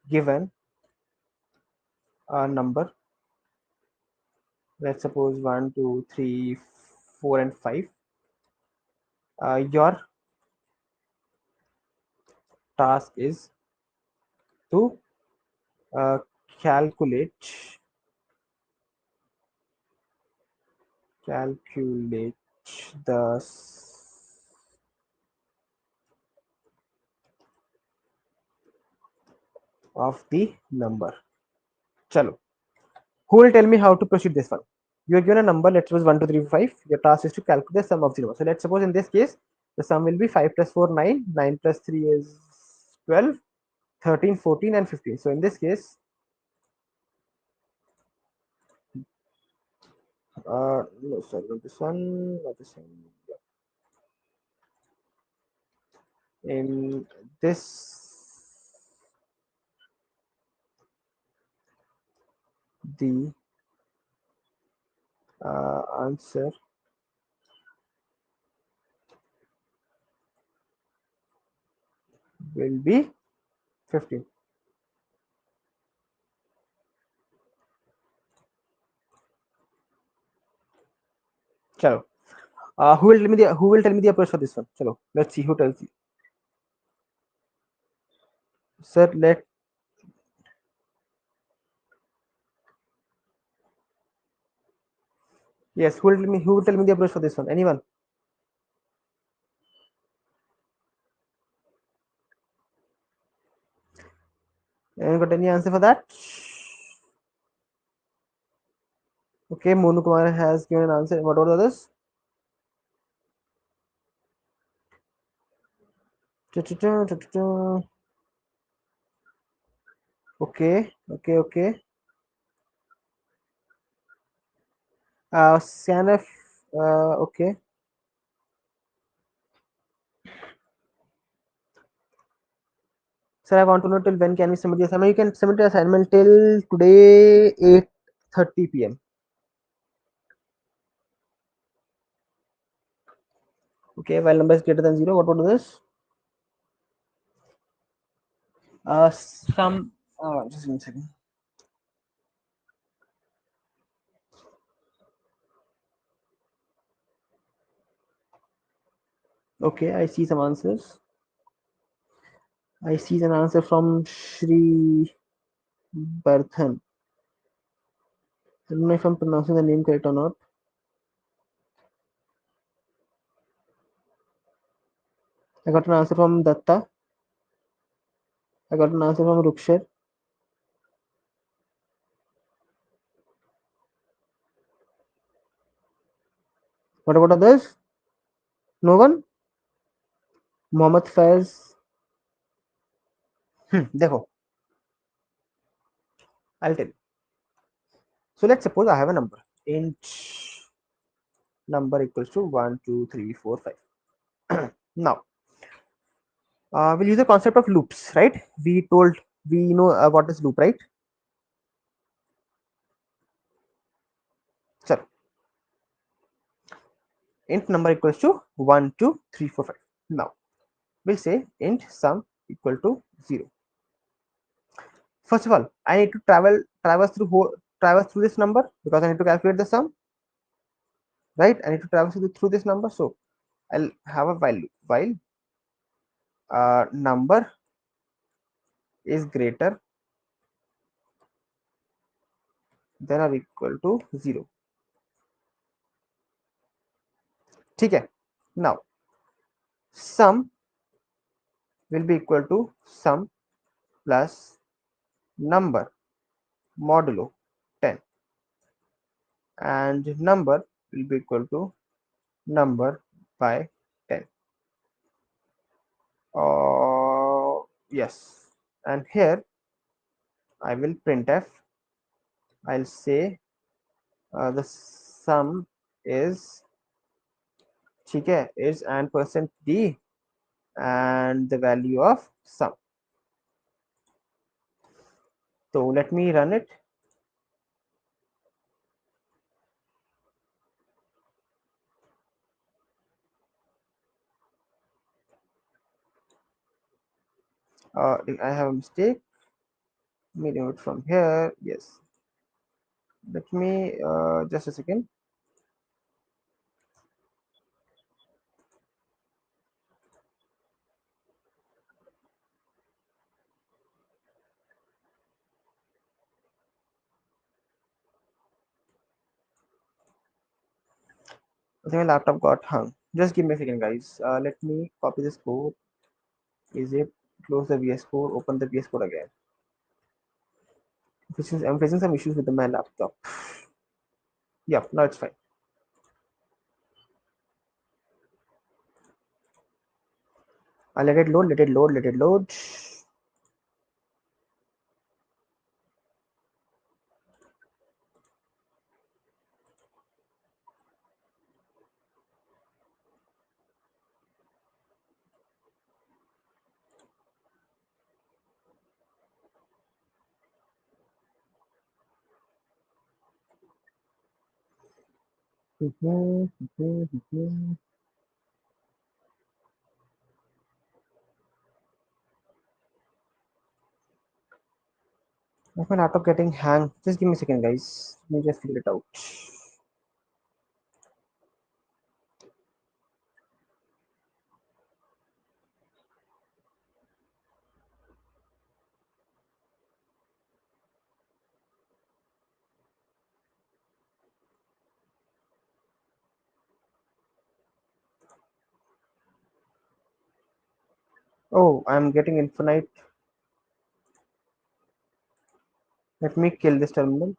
given a number. Let's suppose 1 2 3 4 and 5. Your task is to uh, calculate the of the number. Chalo. Who will tell me how to proceed this one? You are given a number, let's suppose 1 2 3 4 5. Your task is to calculate the sum of the number. So let's suppose in this case the sum will be 5 plus 4 9, 9 plus 3 is 12, 13, 14 and 15. So in this case no, sorry, not this one, not this one. In this, the Answer will be 15. Chalo. Who will tell me the approach for this one? Chalo, let's see who tells you. Sir, yes, who will tell me the approach for this one? Anyone? Anyone got any answer for that? Okay, Monu Kumar has given an answer. What about the others? Okay. Scanf. Okay. Sir, I want to know till when can we submit the assignment? You can submit the assignment till today 8:30 p.m. Okay, while number is greater than 0, what about this? Some just 1 second. Okay, I see some answers. I see an answer from Shri Barthan. I don't know if I'm pronouncing the name correct or not. I got an answer from Datta. I got an answer from Rukshar. What about others? No one? Mohammed Faiz. Dekho, I'll tell you. So let's suppose I have a number. Int number equals to 1, 2, 3, 4, 5. Now, we'll use the concept of loops, right? We know what is loop, right? So, int number equals to 1, 2, 3, 4, 5. Now, we'll say int sum equal to 0. First of all, I need to traverse through this number because I need to calculate the sum, right? I need to traverse through this number. So, I'll have a while loop. While number is greater than or equal to 0. Okay. Now, sum will be equal to sum plus number modulo 10, and number will be equal to number by 10. Yes, and here I will printf. I'll say the sum is is and %d and the value of sum. So let me run it. I have a mistake. Let me do it from here. Yes. Let me just a second. I think my laptop got hung. Just give me a second, guys. Let me copy this code. Is it close the VS Code? Open the VS Code again. I'm facing some issues with my laptop. Yeah, now it's fine. Let it load. Let it load. Let it load. My laptop getting hang. Just give me a second, guys. Let me just figure it out. Oh, I'm getting infinite. Let me kill this terminal.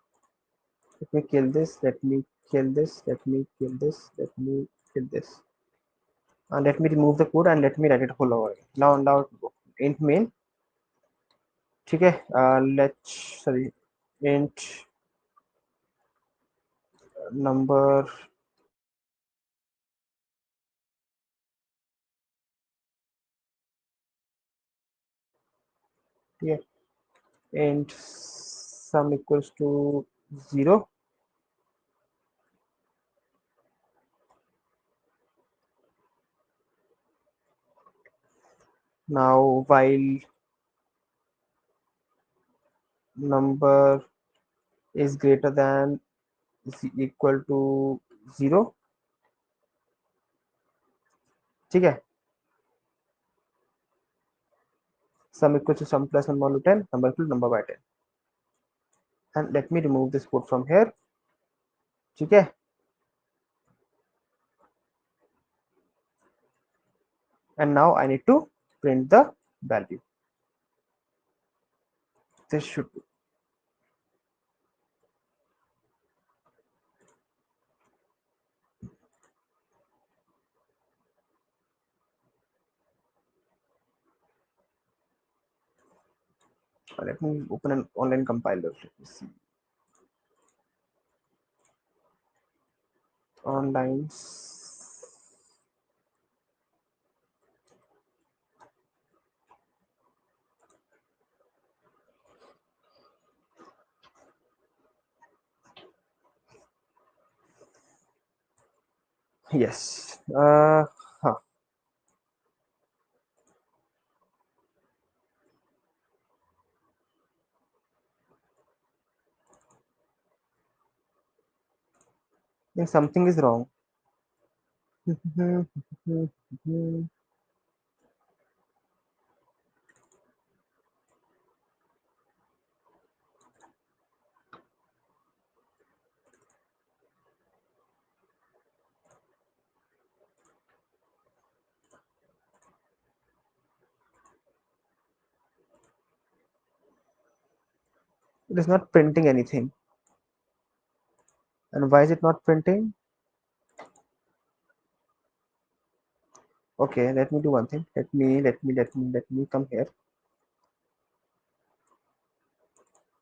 Let me kill this. Let me kill this. Let me kill this. Let me kill this. And let me remove the code and let me write it whole over. Now int main. ठीक है. Let's sorry. Int number. Yeah. Int sum equals to 0. Now while number is greater than equal to 0. ठीक है. Sum equals to sum plus 1 modulo 10. Number equal to number by 10. And let me remove this code from here. ठीक है. And now I need to print the value. This should be. Let me open an online compiler. Let me see. Online. Yes. Huh. I think something is wrong. It is not printing anything. And why is it not printing? Okay, let me do one thing. Let me come here.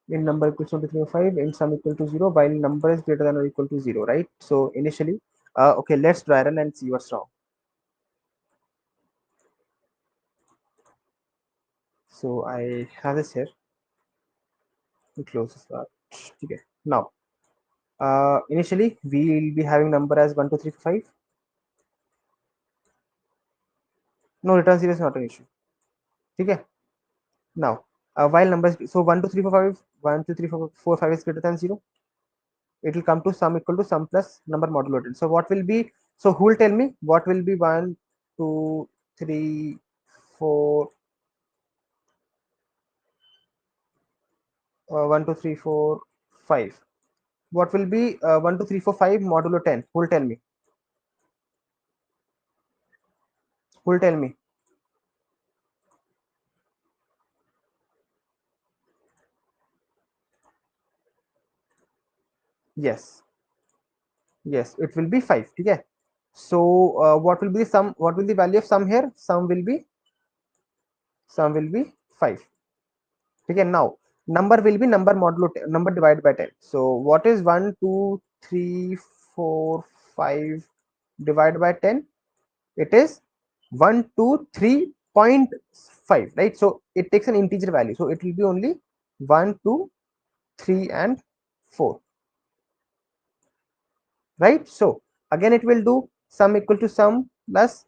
In number equals to 305, in sum equal to 0, while number is greater than or equal to 0, right? So initially, okay, let's try run and see what's wrong. So I have this here. We close this part. Okay. Now, initially we will be having number as 1 2 3 5. No, return 0 is not an issue. Okay. Now, while numbers, so 1 2 3 4 5, 1 2 3 4 4 5 is greater than 0. It will come to sum equal to sum plus number modulo 10. So what will be? So who will tell me what will be 1 2 3 4 1 2 3 4 5? What will be 1 2 3 4 5 modulo 10? Who will tell me? Who will tell me? Yes. Yes, it will be 5. Okay. So what will be sum? What will the value of sum here? Sum will be 5. Okay. Now number will be number modulo 10, number divided by 10. So what is 1 2 3 4 5 divided by 10? It is 123.5, right? So it takes an integer value. So it will be only 1 2 3 and 4, right? So Again it will do sum equal to sum plus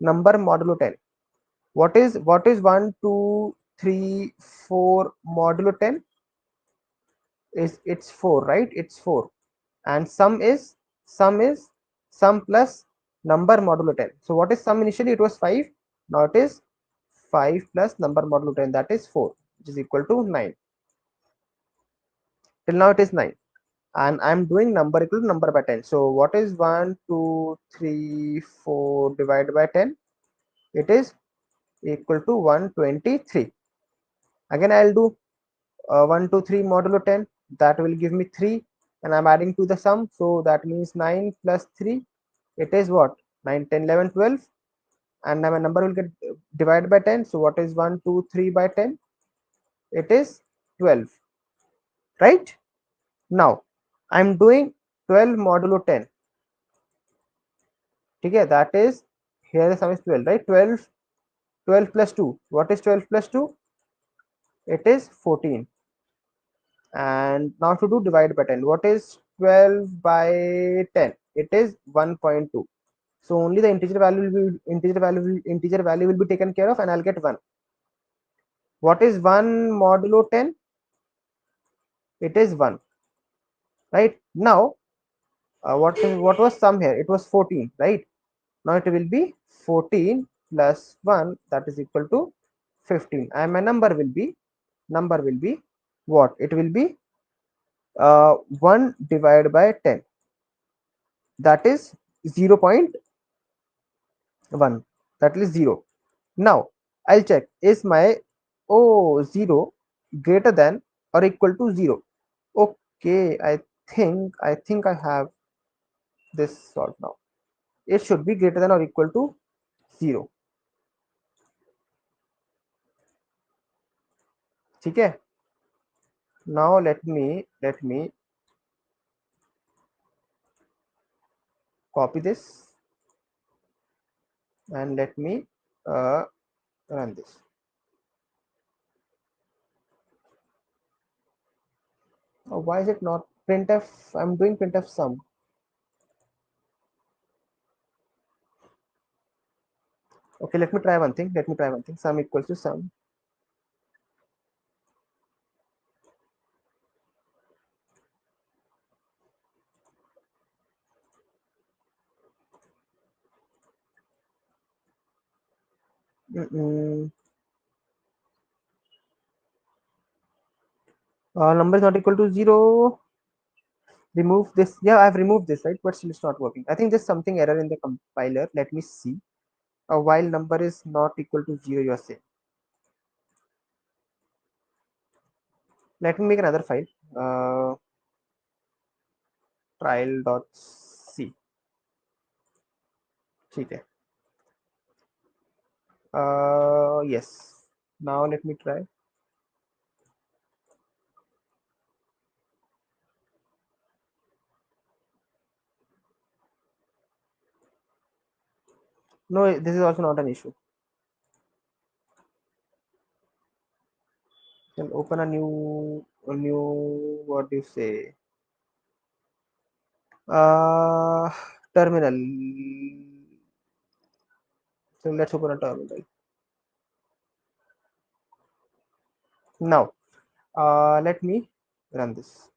number modulo 10. What is 1 2 3 4 modulo 10? Is it's 4, right? It's 4. And sum plus number modulo 10. So what is sum? Initially it was 5, now it is 5 plus number modulo 10, that is 4, which is equal to 9. Till now it is 9, and I'm doing number equal to number by 10. So what is 1 2 3 4 divided by 10? It is equal to 123. Again I'll do 1 2 3 modulo 10, that will give me 3, and I'm adding to the sum, so that means 9 plus 3, it is what? 9 10 11 12, and now my number will get divided by 10. So what is 1 2 3 by 10? It is 12, right? Now I'm doing 12 modulo 10. Okay, that is, here the sum is 12, right? 12 plus 2, what is 12 plus 2? It is 14. And now to do divide by 10, what is 12 by 10? It is 1.2. So only the integer value will be taken care of, and I'll get 1. What is 1 modulo 10? It is 1, right? Now what was sum here? It was 14, right? Now it will be 14 plus 1, that is equal to 15, and my number will be what? It will be 1 divided by 10, that is 0.1, that is 0. Now I'll check, is my 0 greater than or equal to 0? Okay, I think I have this solved now. It should be greater than or equal to 0. Okay, now let me copy this, and let me uh, run this. Why is it not printf? I'm doing printf sum. Okay, let me try one thing. Sum equals to sum. Number is not equal to 0. Remove this. Yeah, I've removed this, right? But still it's not working. I think there's something error in the compiler. Let me see. While number is not equal to 0, you are saying. Let me make another file. Trial.c. Okay. Yes. Now let me try. No, this is also not an issue. Then open a new, what do you say? Terminal. So let's open a terminal. Now, let me run this.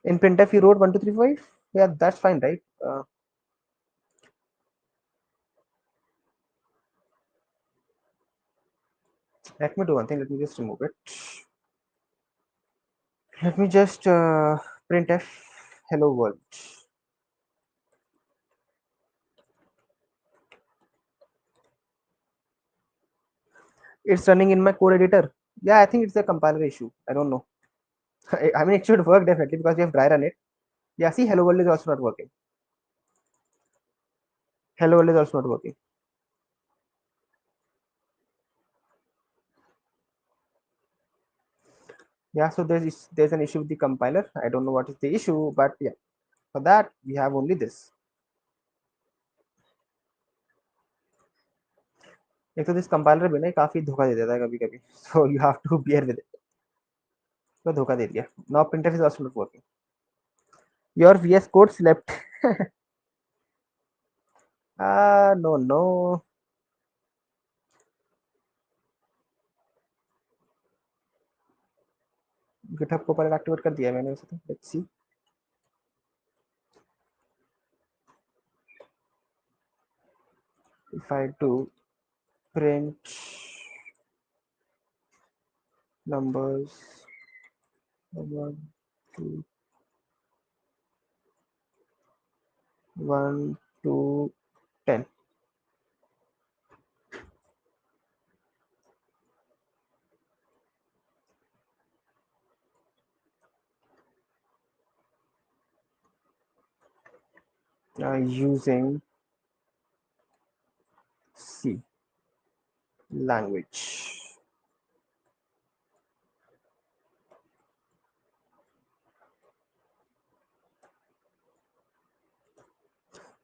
In printf, you wrote 1 2 3 5. Yeah, that's fine, right? Let me do one thing. Let me just remove it. Let me just printf hello world. It's running in my code editor. Yeah, I think it's a compiler issue. I don't know. I mean, it should work definitely because we have dry run it. Yeah, see, hello world is also not working. Hello world is also not working. Yeah, so there's an issue with the compiler. I don't know what is the issue, but yeah, for that we have only this. एक तो this compiler भी ना काफी धोखा दे देता है कभी कभी, so you have to bear with it. तो धोखा दे दिया. Now printf is also not working. Your VS Code slept. No. GitHub को पहले एक्टिवेट कर दिया मैंने वैसे तो. Let's see. If I do print numbers 1 2 1 to 10. Using C language.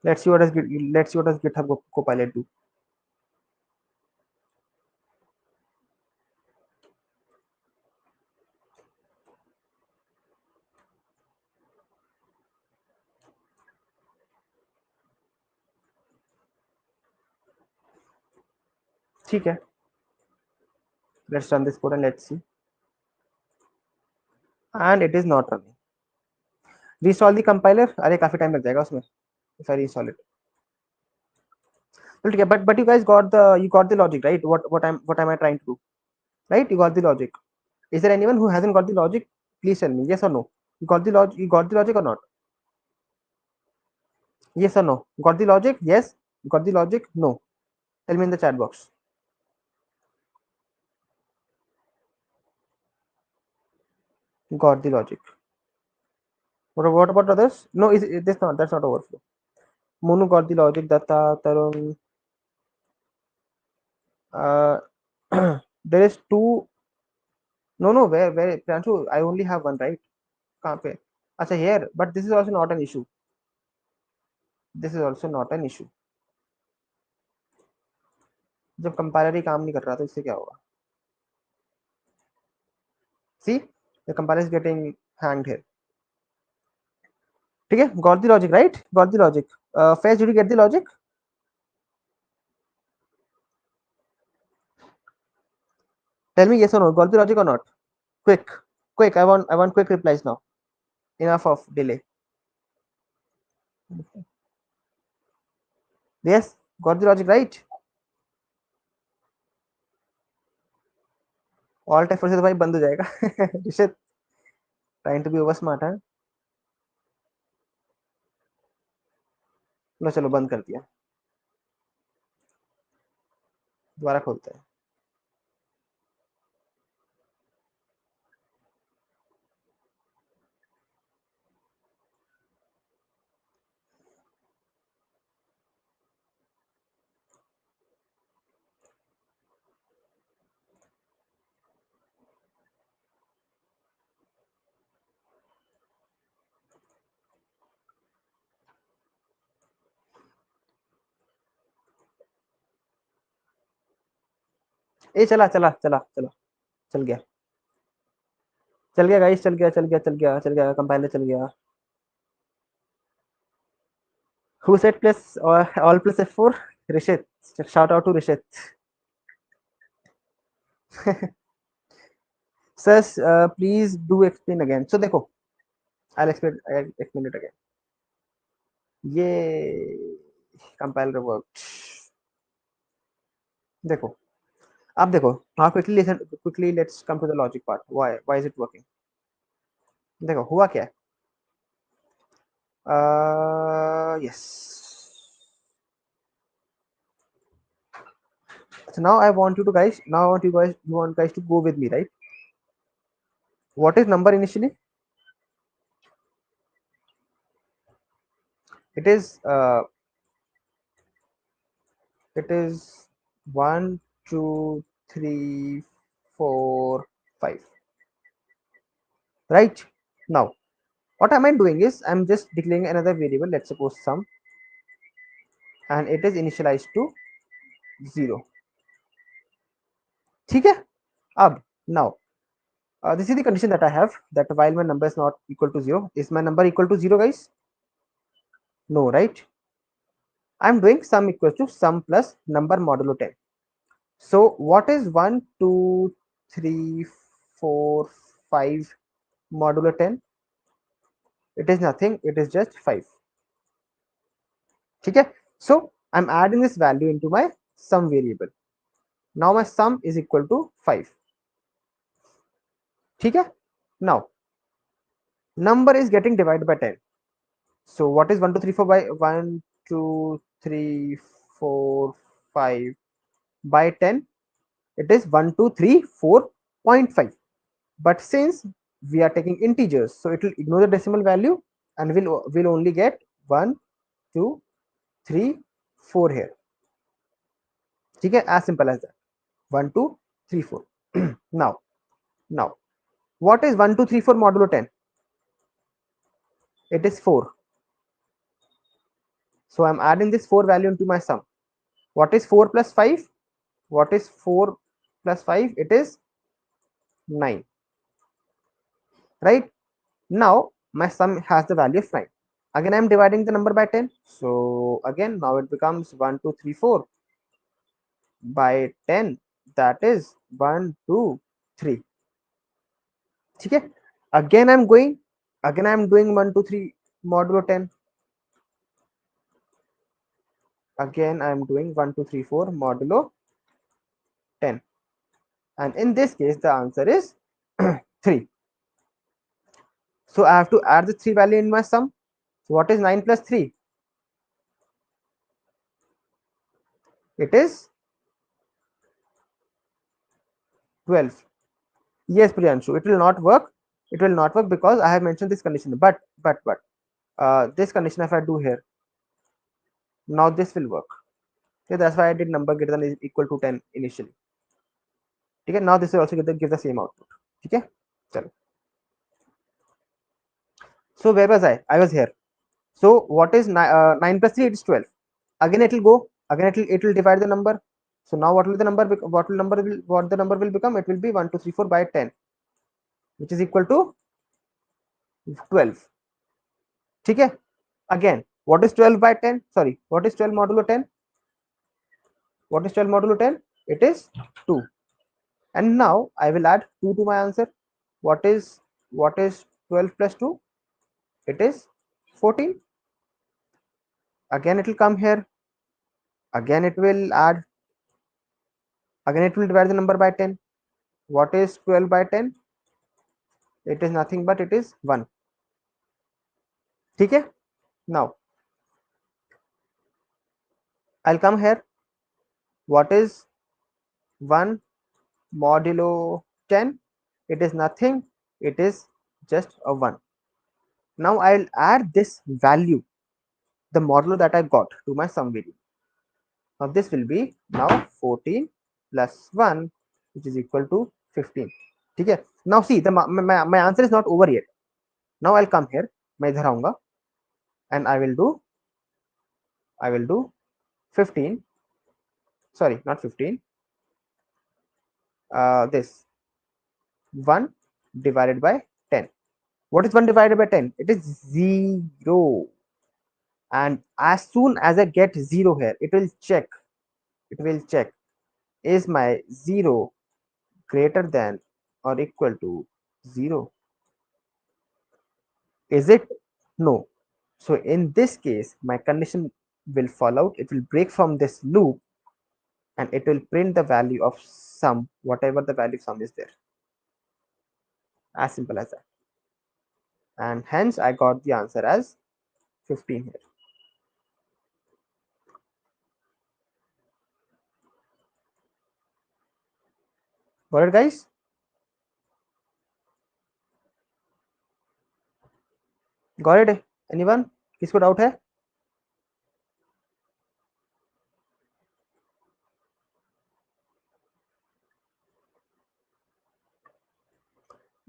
Let's see what does GitHub Copilot do. ठीक है. Let's run this code and let's see. And it is not running. Reinstall the compiler. अरे काफी time लग जाएगा उसमें. If I reinstall it. Okay, but you guys got the logic, right? What am I trying to do? Right? You got the logic. Is there anyone who hasn't got the logic? Please tell me yes or no. You got the logic? You got the logic or not? Yes or no? Got the logic? Yes. Got the logic? No. Tell me in the chat box. Got the logic. What about others? No, is this not? That's not overflow. Monu got the logic. Datta, Tarun. Uh, there is two. No. Where? Pranshu, I only have one, right? कहाँ पे? अच्छा here. But this is also not an issue. This is also not an issue. जब compiler ही काम नहीं कर रहा तो इससे क्या होगा? See, the compiler is getting hanged here. ठीक है? Got the logic, right? Got the logic. Faiz, did you get the logic? Tell me yes or no. Got the logic or not? Quick. I want quick replies now. Enough of delay. Yes, got the logic, right? Alt F4 से तो भाई बंद हो जाएगा. Rishit, trying to be over smart है. लो चलो बंद कर दिया. दोबारा खोलते हैं. ए चला चल गया. गाइस, चल गया कंपाइलर चल गया. Who said plus or all plus F4? Rishit. Shout out to Rishit. Sir, please do explain again. So देखो, I'll explain it again. ये compiler worked. देखो, अब देखो. Now quickly let's come to the logic part. Why is it working? देखो हुआ क्या है? Yes. So now I want you guys to go with me, right? What is number initially? It is 1 2 3 4 5, right? Now what am I doing is I'm just declaring another variable, let's suppose sum, and it is initialized to 0. ठीक है? अब now This is the condition that I have, that while my number is not equal to 0. Is my number equal to 0, guys? No, right? I'm doing sum equals to sum plus number modulo 10. So what is 1, 2, 3, 4, 5 modulo 10? It is nothing, it is just 5. Okay? So I'm adding this value into my sum variable. Now my sum is equal to 5. Okay? Now number is getting divided by 10. So what is 1, 2, 3, 4 by 1, 2, 3, 4, 5 by 10? It is 1, 2, 3, 4.5. But since we are taking integers, so it will ignore the decimal value and will only get 1, 2, 3, 4 here. Okay, as simple as that. 1, 2, 3, 4. now what is 1, 2, 3, 4 modulo 10? It is 4. So I'm adding this 4 value into my sum. What is 4 plus 5? What is 4 plus 5? It is 9. Right? Now my sum has the value of 9. Again I'm dividing the number by 10. So again now it becomes 1, 2, 3, 4 by 10. That is 1, 2, 3. Okay? Again I'm doing 1, 2, 3 modulo 10. Again I'm doing 1, 2, 3, 4 modulo 10. And in this case the answer is 3. So I have to add the 3 value in my sum. So what is 9 plus 3? It is 12. Yes, Priyanshu, it will not work. It will not work because I have mentioned this condition. But this condition if I do here, now this will work. Okay, that's why I did number greater than is equal to 10 initially. Okay, now this will also give the same output. Okay, chalo. So where was I? I was here. So what is 9 plus 3? It is 12. Again it will go. Again it will divide the number. So now what will the number what the number will become? It will be 1, 2, 3, 4 by 10, which is equal to 12. Okay. Again, what is 12 by 10? Sorry, what is 12 modulo 10? What is 12 modulo 10? It is 2. And now I will add 2 to my answer. What is 12 plus 2? It is 14. Again it will come here. Again it will add. Again it will divide the number by 10. What is 12 by 10? It is nothing but it is 1. Okay. Now I'll come here. What is 1 modulo 10? It is nothing. It is just a 1. Now I'll add this value, the modulo that I got, to my sum variable. Now this will be now 14 plus 1, which is equal to 15. Okay. Now see, my answer is not over yet. Now I'll come here, मैं इधर आऊंगा, and I will do 15. Sorry, not 15. This 1 divided by 10. What is 1 divided by 10? It is 0. And as soon as I get 0 here, it will check. Is my 0 greater than or equal to 0? Is it? No. So in this case, my condition will fall out. It will break from this loop and it will print the value of sum, whatever the value sum is there. As simple as that. And hence I got the answer as 15 here. Got it, guys? Got it? Anyone? किसको doubt है?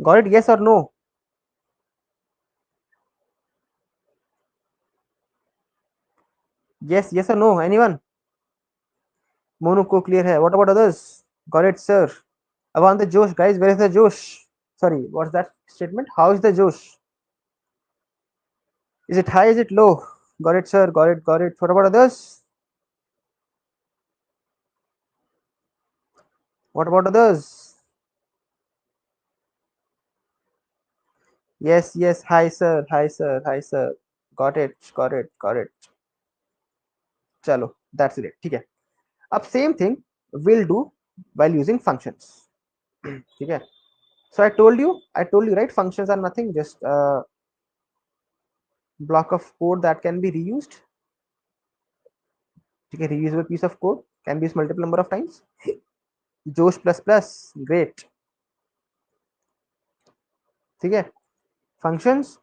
Got it? Yes or no? Yes or no? Anyone? Mono को clear है. What about others? Got it, sir. अब on the Josh, guys. Where is the Josh? Sorry, what's that statement? How is the Josh? Is it high? Is it low? Got it, sir. Got it. Got it. What about others? What about others? Yes, yes. Hi, sir. Hi, sir. Hi, sir. Got it. Got it. Got it. Chalo. That's it. ठीक है. अब same thing we'll do while using functions. ठीक है. So I told you, right? Functions are nothing, just a block of code that can be reused. ठीक है. Reusable piece of code can be used multiple number of times. Josh plus plus, great. ठीक है. Functions,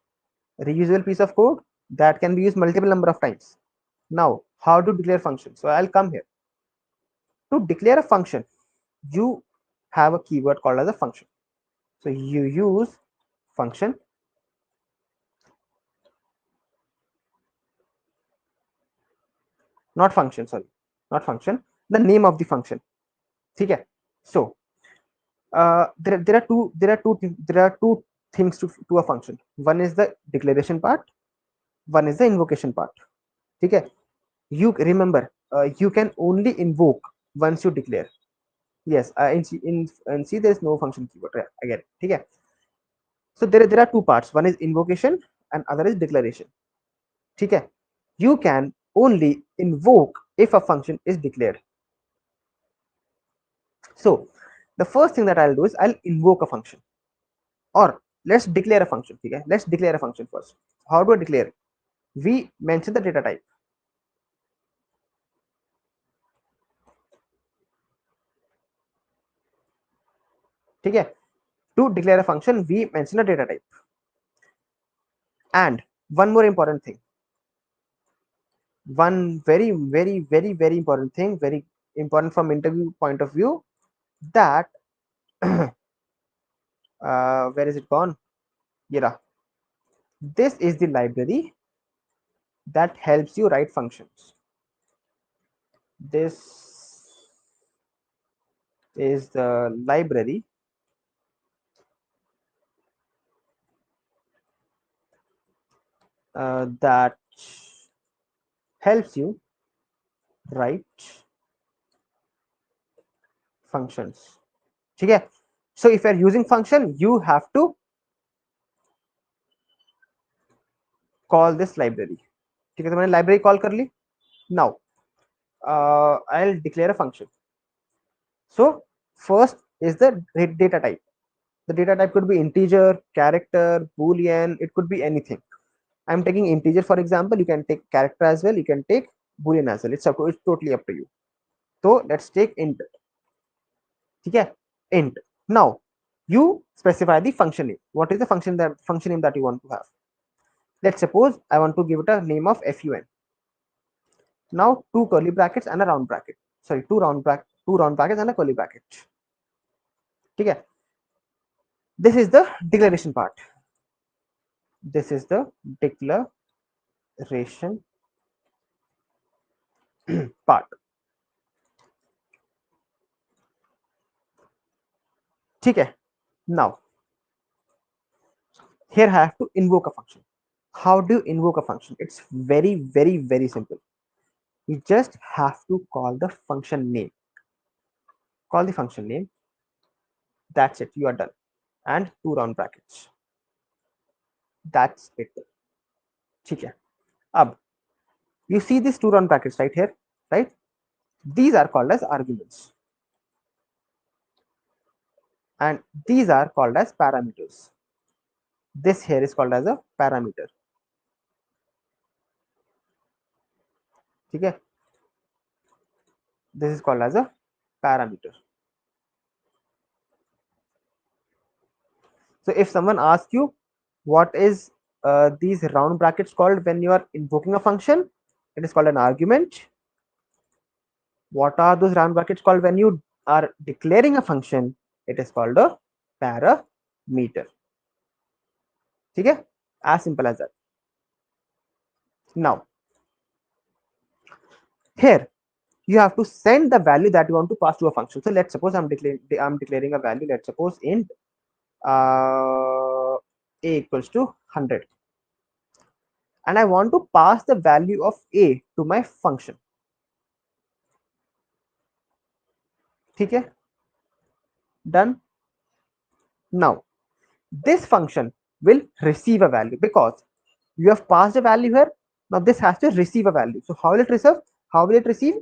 reusable piece of code that can be used multiple number of times. Now, how to declare function? So I'll come here. To declare a function, you have a keyword called as a function. So you use function, not function, sorry, not function, the name of the function. Okay. So there are two things to a function. One is the declaration part, one is the invocation part. Okay. You remember, you can only invoke once you declare. Yes, in C there is no function keyword. Yeah, I get it. Okay. So there are two parts. One is invocation and other is declaration. Okay. You can only invoke if a function is declared. So the first thing that I'll do is I'll invoke a function, or let's declare a function. Okay, let's declare a function first. How do I declare? We mention the data type. Okay, to declare a function we mention a data type. And one more important thing, one very important thing, very important from interview point of view, that where is it gone? Yeah, this is the library that helps you write functions. This is the library that helps you write functions. Okay. So if you're using function, you have to call this library. ठीक है, तो मैंने library call कर ली. Now I'll declare a function. So first is the data type. The data type could be integer, character, boolean, it could be anything. I'm taking integer for example. You can take character as well, you can take boolean as well. It's totally up to you. So let's take int. Okay, int. Now you specify the function name. What is the function name that you want to have? Let's suppose I want to give it a name of fun. Now two curly brackets and a round bracket. Sorry, two round brackets and a curly bracket. Okay. This is the declaration part. This is the declaration part. Okay. Now here I have to invoke a function. How do you invoke a function? It's very simple. You just have to call the function name. Call the function name. That's it. You are done. And two round brackets. That's it. Okay. Ab, you see these two round brackets right here, right? These are called as arguments. And these are called as parameters. This here is called as a parameter. Okay. This is called as a parameter. So if someone asks you what is these round brackets called when you are invoking a function, it is called an argument. What are those round brackets called when you are declaring a function? It is called a parameter. Okay, as simple as that. Now here you have to send the value that you want to pass to a function. So let's suppose I'm declaring a value. Let's suppose int a equals to 100, and I want to pass the value of a to my function. ठीक है, done. Now this function will receive a value because you have passed a value here. Now this has to receive a value. So how will it receive? How will it receive?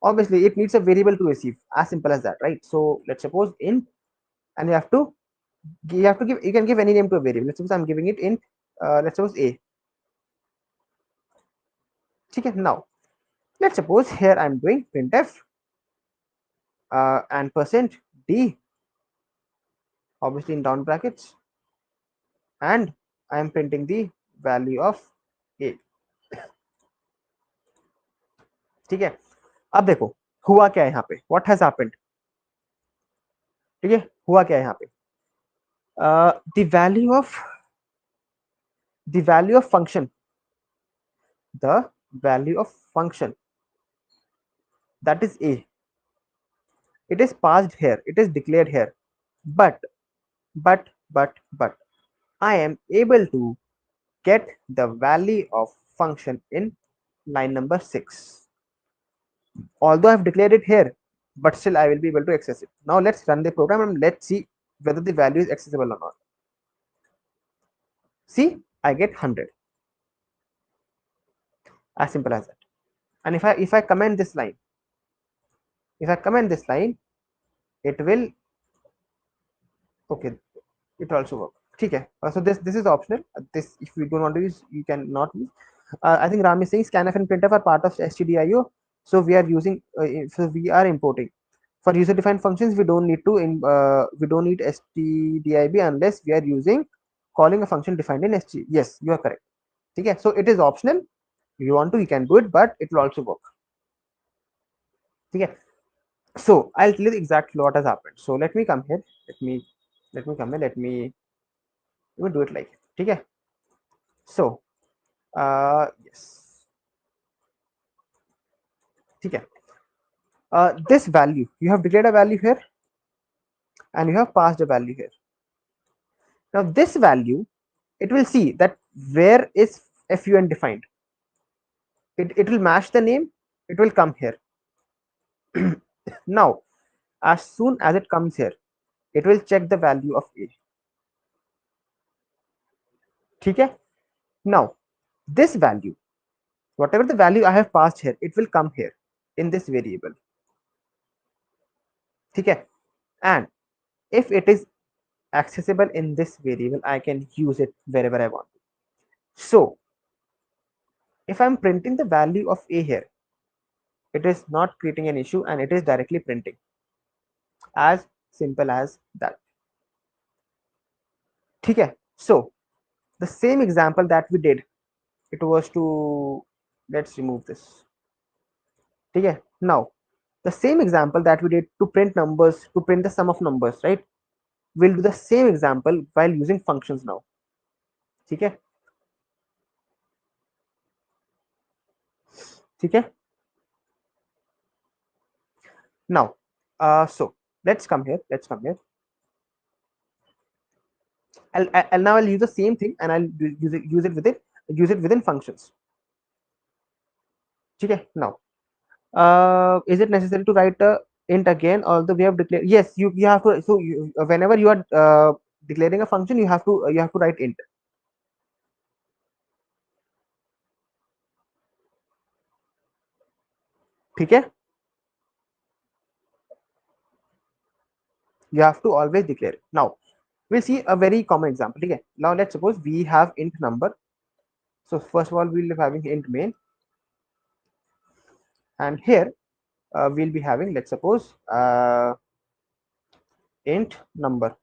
Obviously it needs a variable to receive, as simple as that, right? So let's suppose int, and you can give any name to a variable. Let's suppose I'm giving it int, let's suppose a. Okay, now let's suppose here I'm doing printf and %d, obviously in down brackets, and I am printing the value of a. ठीक है, अब देखो हुआ क्या है यहाँ पे, what has happened. ठीक है, हुआ क्या है यहाँ पे, the value of function, the value of function, that is a, it is passed here, it is declared here, but I am able to get the value of function in line number 6, although I've declared it here, but still I will be able to access it. Now let's run the program and let's see whether the value is accessible or not. See, I get 100, as simple as that. And if I comment this line, it will, okay, it also work. Okay, so this is optional. This, if you don't want to use, you can not use. I think Ram is saying scanf and printf are part of stdio, so we are using, so we are importing. For user defined functions, we don't need stdib unless we are using calling a function defined in st. Yes, you are correct. Okay, so it is optional. If you want to, you can do it, but it will also work. Okay, so I'll tell you exactly what has happened. So let me come here. Let me come here. Let me do it like, okay. So yes, okay. This value, you have declared a value here and you have passed a value here. Now this value, it will see that where is fun defined. It will match the name, it will come here. Now as soon as it comes here, it will check the value of a. Okay, now this value, whatever the value I have passed here, it will come here in this variable. Okay, and if it is accessible in this variable, I can use it wherever I want. So if I'm printing the value of a here, it is not creating an issue and it is directly printing, as simple as that. Okay, so the same example that we did, it was to, let's remove this. Okay, now the same example that we did to print numbers, to print the sum of numbers, right? We'll do the same example while using functions now. Okay, okay. Now so let's come here, I'll now I'll use the same thing and I'll use it within functions. Okay, now is it necessary to write a int again, although we have declared? Yes, you have to. So whenever you are declaring a function, you have to write int. Okay, you have to always declare. Now we'll see a very common example. Okay, now let's suppose we have int number. So first of all, we'll be having int main, and here we'll be having, let's suppose, int number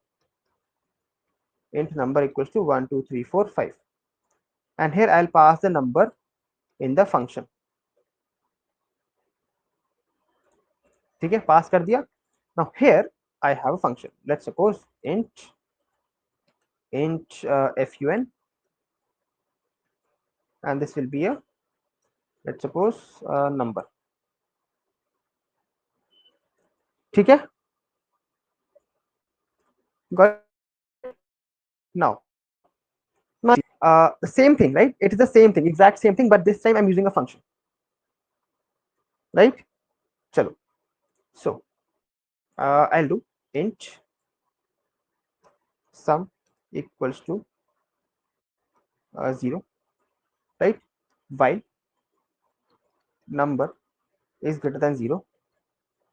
equals to 1 2 3 4 5, and here I'll pass the number in the function. ठीक है, pass कर दिया. Now here I have a function. Let's suppose int fun, and this will be a, let's suppose, number. ठीक है, got Now, the same thing, right? It is the same thing, exact same thing, but this time I'm using a function, right? Chalo. So I'll do int sum equals to 0, right? While number is greater than 0.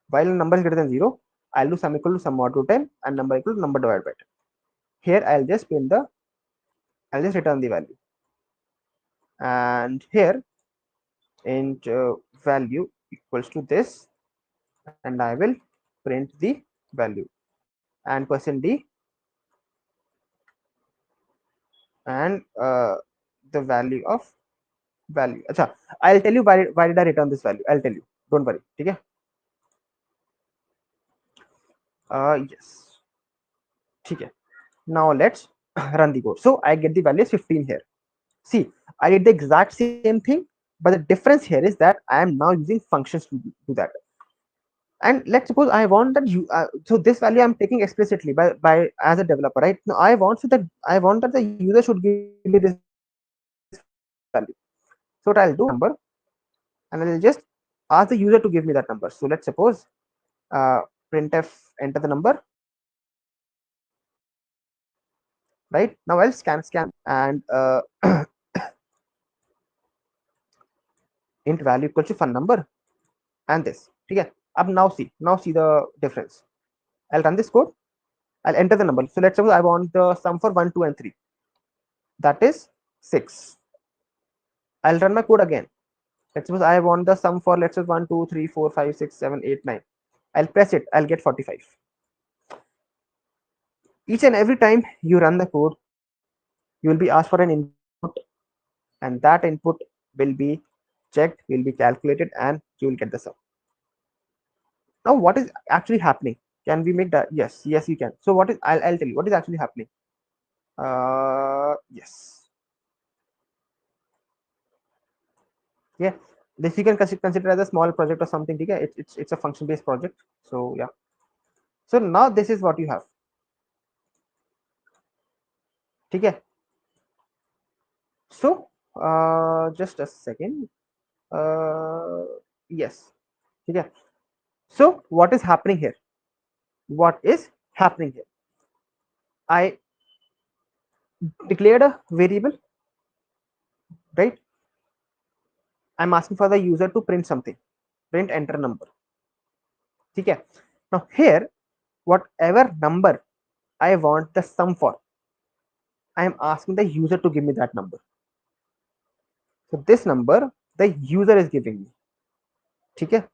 While number is greater than 0, I'll do sum equal to sum mod to 10 and number equal to number divided by 10. Here I'll just return the value, and here int value equals to this, and I will print the value, and %d, and the value of value. Acha, I'll tell you why did I return this value. I'll tell you, don't worry. Okay. Yes. Okay. Now let's run the code. So I get the value is 15 here. See, I did the exact same thing, but the difference here is that I am now using functions to do that. And let's suppose I want that you so this value I'm taking explicitly by as a developer, right? Now I want that the user should give me this value. So what I'll do, number, and I'll just ask the user to give me that number. So let's suppose printf enter the number, right? Now I'll scan and int value equals to fun number and this. Okay. Up now see the difference. I'll run this code. I'll enter the number. So let's suppose I want the sum for 1, 2, and 3. That is 6. I'll run my code again. Let's suppose I want the sum for, let's say 1, 2, 3, 4, 5, 6, 7, 8, 9. I'll press it. I'll get 45. Each and every time you run the code, you will be asked for an input, and that input will be checked, will be calculated, and you will get the sum. Now, what is actually happening? Can we make that? Yes, you can. So what is? I'll tell you what is actually happening. Yes. Yeah, this you can consider as a small project or something. Okay, it's a function based project. So yeah. So now this is what you have. Okay. So just a second. Yes. Okay. So what is happening here? What is happening here? I declared a variable, right? I'm asking for the user to print something, print enter number. Okay. Now here, whatever number I want the sum for, I am asking the user to give me that number. So this number the user is giving me. Okay.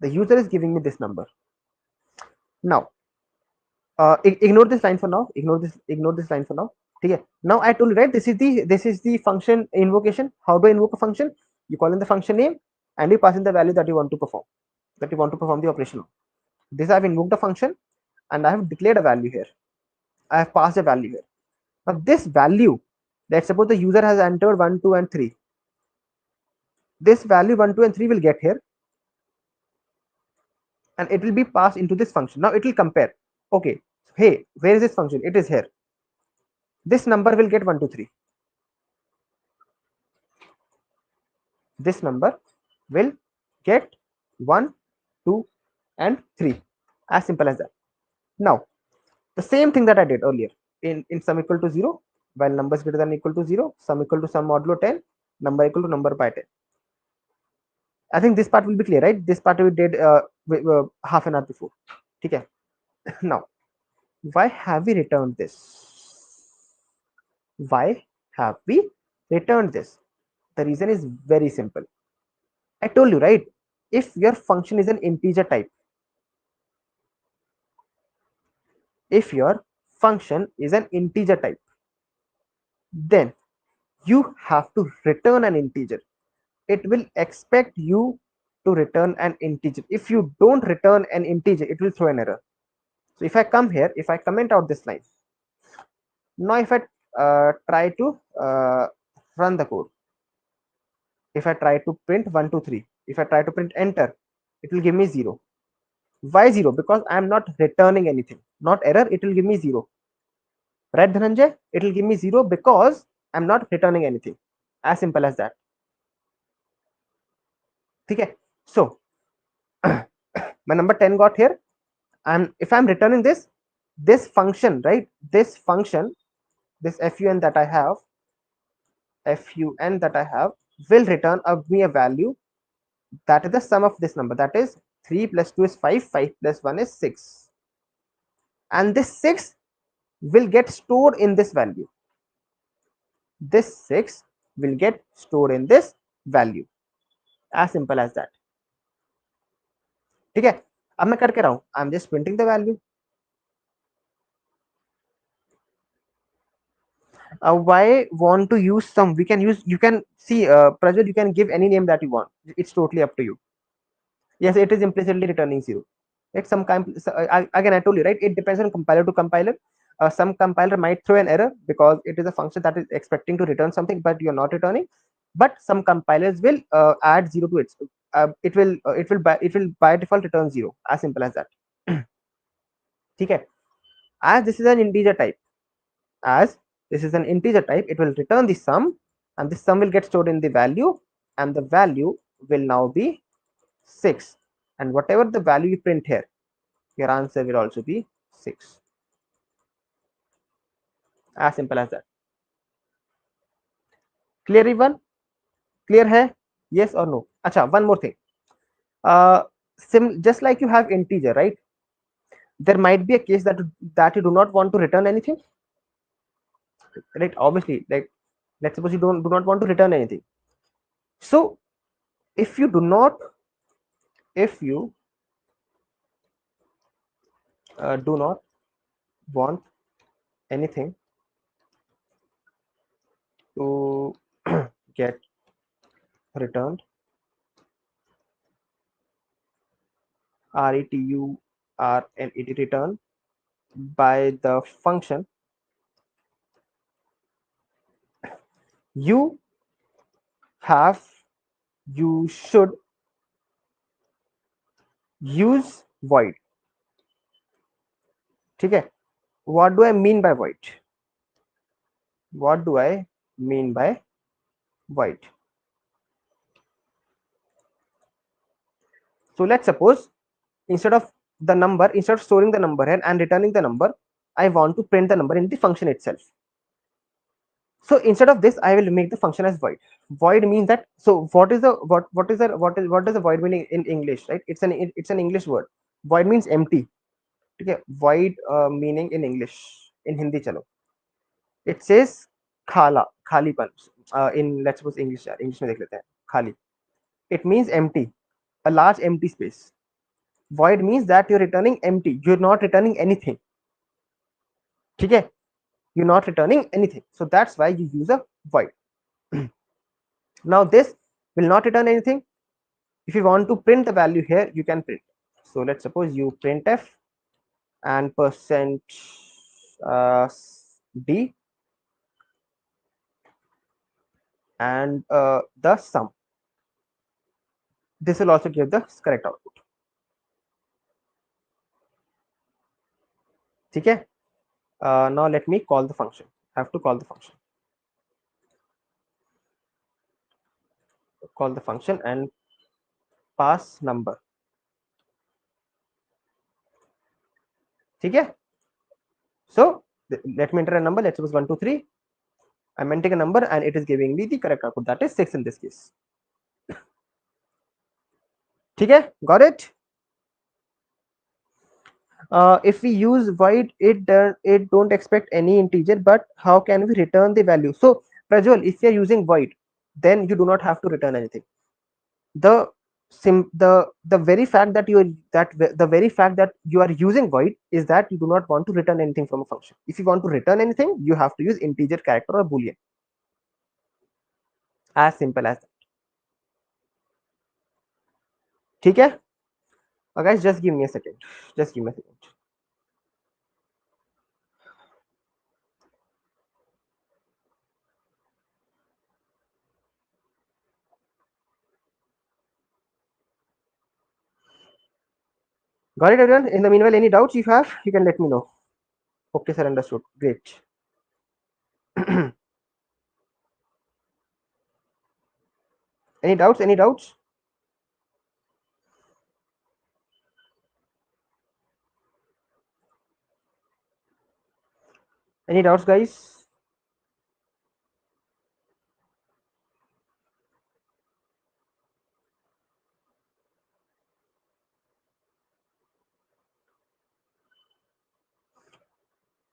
The user is giving me this number. Now ignore this line for now. Ignore this line for now. Okay. Now I told you, right, this is the function invocation. How do I invoke a function? You call in the function name and you pass in the value that you want to perform, the operation. This I've invoked a function and I have declared a value here. I have passed a value here. Now this value, let's suppose the user has entered 1, 2, and 3. This value 1, 2, and 3 will get here, and it will be passed into this function. Now it will compare. Okay, hey, where is this function? It is here. This number will get 1, 2, 3. This number will get 1, 2, and 3. As simple as that. Now the same thing that I did earlier in sum equal to 0, while number is greater than or equal to 0, sum equal to sum modulo 10, number equal to number by 10. I think this part will be clear, right? This part we did half an hour before. Okay. Now, why have we returned this? Why have we returned this? The reason is very simple. I told you, right? If your function is an integer type, then you have to return an integer. It will expect you to return an integer. If you don't return an integer, it will throw an error. So if I come here, if I comment out this line, now if I try to run the code, if I try to print 1, 2, 3, if I try to print enter, it will give me 0. Why 0? Because I am not returning anything. Not error, it will give me 0. right Dhananjay? It will give me 0 because I'm not returning anything, as simple as that. Okay, so my number 10 got here, and if I'm returning this function, right, this function, this fun that I have, will return me a value that is the sum of this number, that is 3 plus 2 is 5, 5 plus 1 is 6, and this 6 will get stored in this value. This 6 will get stored in this value, as simple as that. ठीक है, अब मैं करके रहा हूं, I am just printing the value. Why want to use some? We can use, you can see, Prajwal, you can give any name that you want. It's totally up to you. Yes, it is implicitly returning 0. It's some kind, so, again, I told you, right? It depends on compiler to compiler. Some compiler might throw an error because it is a function that is expecting to return something, but you're not returning. But some compilers will add 0 to it. It will by default return 0. As simple as that. Okay. As this is an integer type, it will return the sum, and this sum will get stored in the value, and the value will now be 6. And whatever the value you print here, your answer will also be 6. As simple as that. Clear everyone? Clear hai? Yes or no? Acha, one more thing. Just like you have integer, right? There might be a case that you do not want to return anything, right? Obviously, like, let's suppose you do not want to return anything. So if you do not want anything to get returned, return by the function, you should use void. Okay, what do I mean by void? So let's suppose, instead of storing the number here and returning the number, I want to print the number in the function itself. So instead of this, I will make the function as void. Void means that, so what is the void meaning in English, right? It's an English word. Void means empty. Okay, void meaning in English, in Hindi chalo. It says khala, khalipan. In, let's suppose, English में देख लेते हैं, khali. It means empty, a large empty space. Void means that you're returning empty. You're not returning anything. Okay, you're not returning anything. So that's why you use a void. Now this will not return anything. If you want to print the value here, you can print. So let's suppose you printf and percent d and the sum. This will also give the correct output. Okay. Now let me call the function. I have to call the function. Call the function and pass number. Okay. So let me enter a number. Let's suppose 1, 2, 3. I'm entering a number and it is giving me the correct output, that is 6 in this case. Okay, got it? If we use void, it don't expect any integer, but how can we return the value? So Prajwal, if you're using void, then you do not have to return anything. The very fact that you are using void is that you do not want to return anything from a function. If you want to return anything, you have to use integer, character, or boolean. As simple as that. Okay, guys, just give me a second. Got it, everyone? In the meanwhile, any doubts you have, you can let me know. Okay, sir, understood. Great. Any doubts? Any doubts? Any doubts, guys?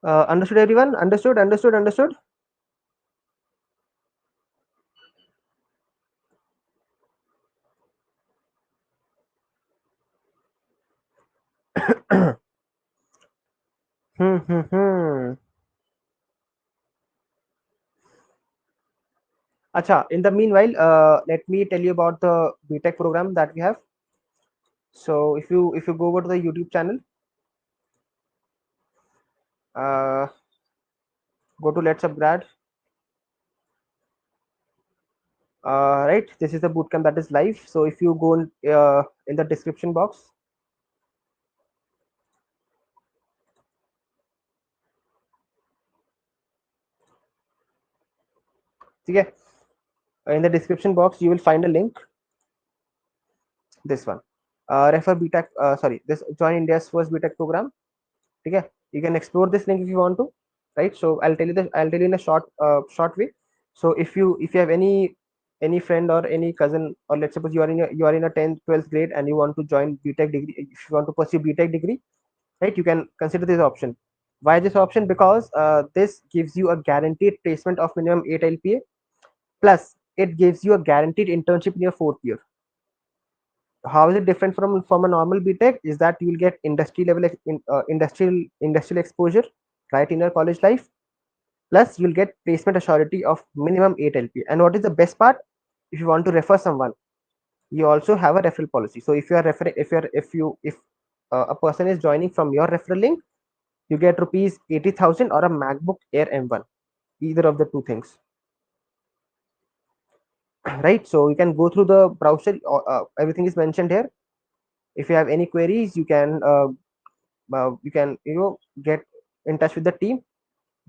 Understood, everyone? Understood, understood, understood. Hmm. Acha, in the meanwhile, let me tell you about the B.Tech program that we have. So if you go over to the YouTube channel, uh, go to Let's Upgrade. Right, this is the bootcamp that is live. So if you go in the description box, okay, in the description box you will find a link. This one, refer B.Tech. Sorry, this join India's first B.Tech program. Okay, you can explore this link if you want to, right? So I'll tell you in a short way. So if you have any friend or any cousin, or let's suppose you are in a 10th 12th grade and you want to join B.Tech degree, if you want to pursue B.Tech degree, right, you can consider this option. Why this option? Because this gives you a guaranteed placement of minimum 8 LPA, plus it gives you a guaranteed internship in your fourth year. How is it different from a normal B.Tech? Is that you will get industry level industrial exposure right in your college life, plus you'll get placement assurity of minimum 8 LP. And what is the best part? If you want to refer someone, you also have a referral policy. So if you are referring, if a person is joining from your referral link, you get rupees 80,000 or a MacBook Air M1, either of the two things. Right, so you can go through the browser. Everything is mentioned here. If you have any queries, you can get in touch with the team.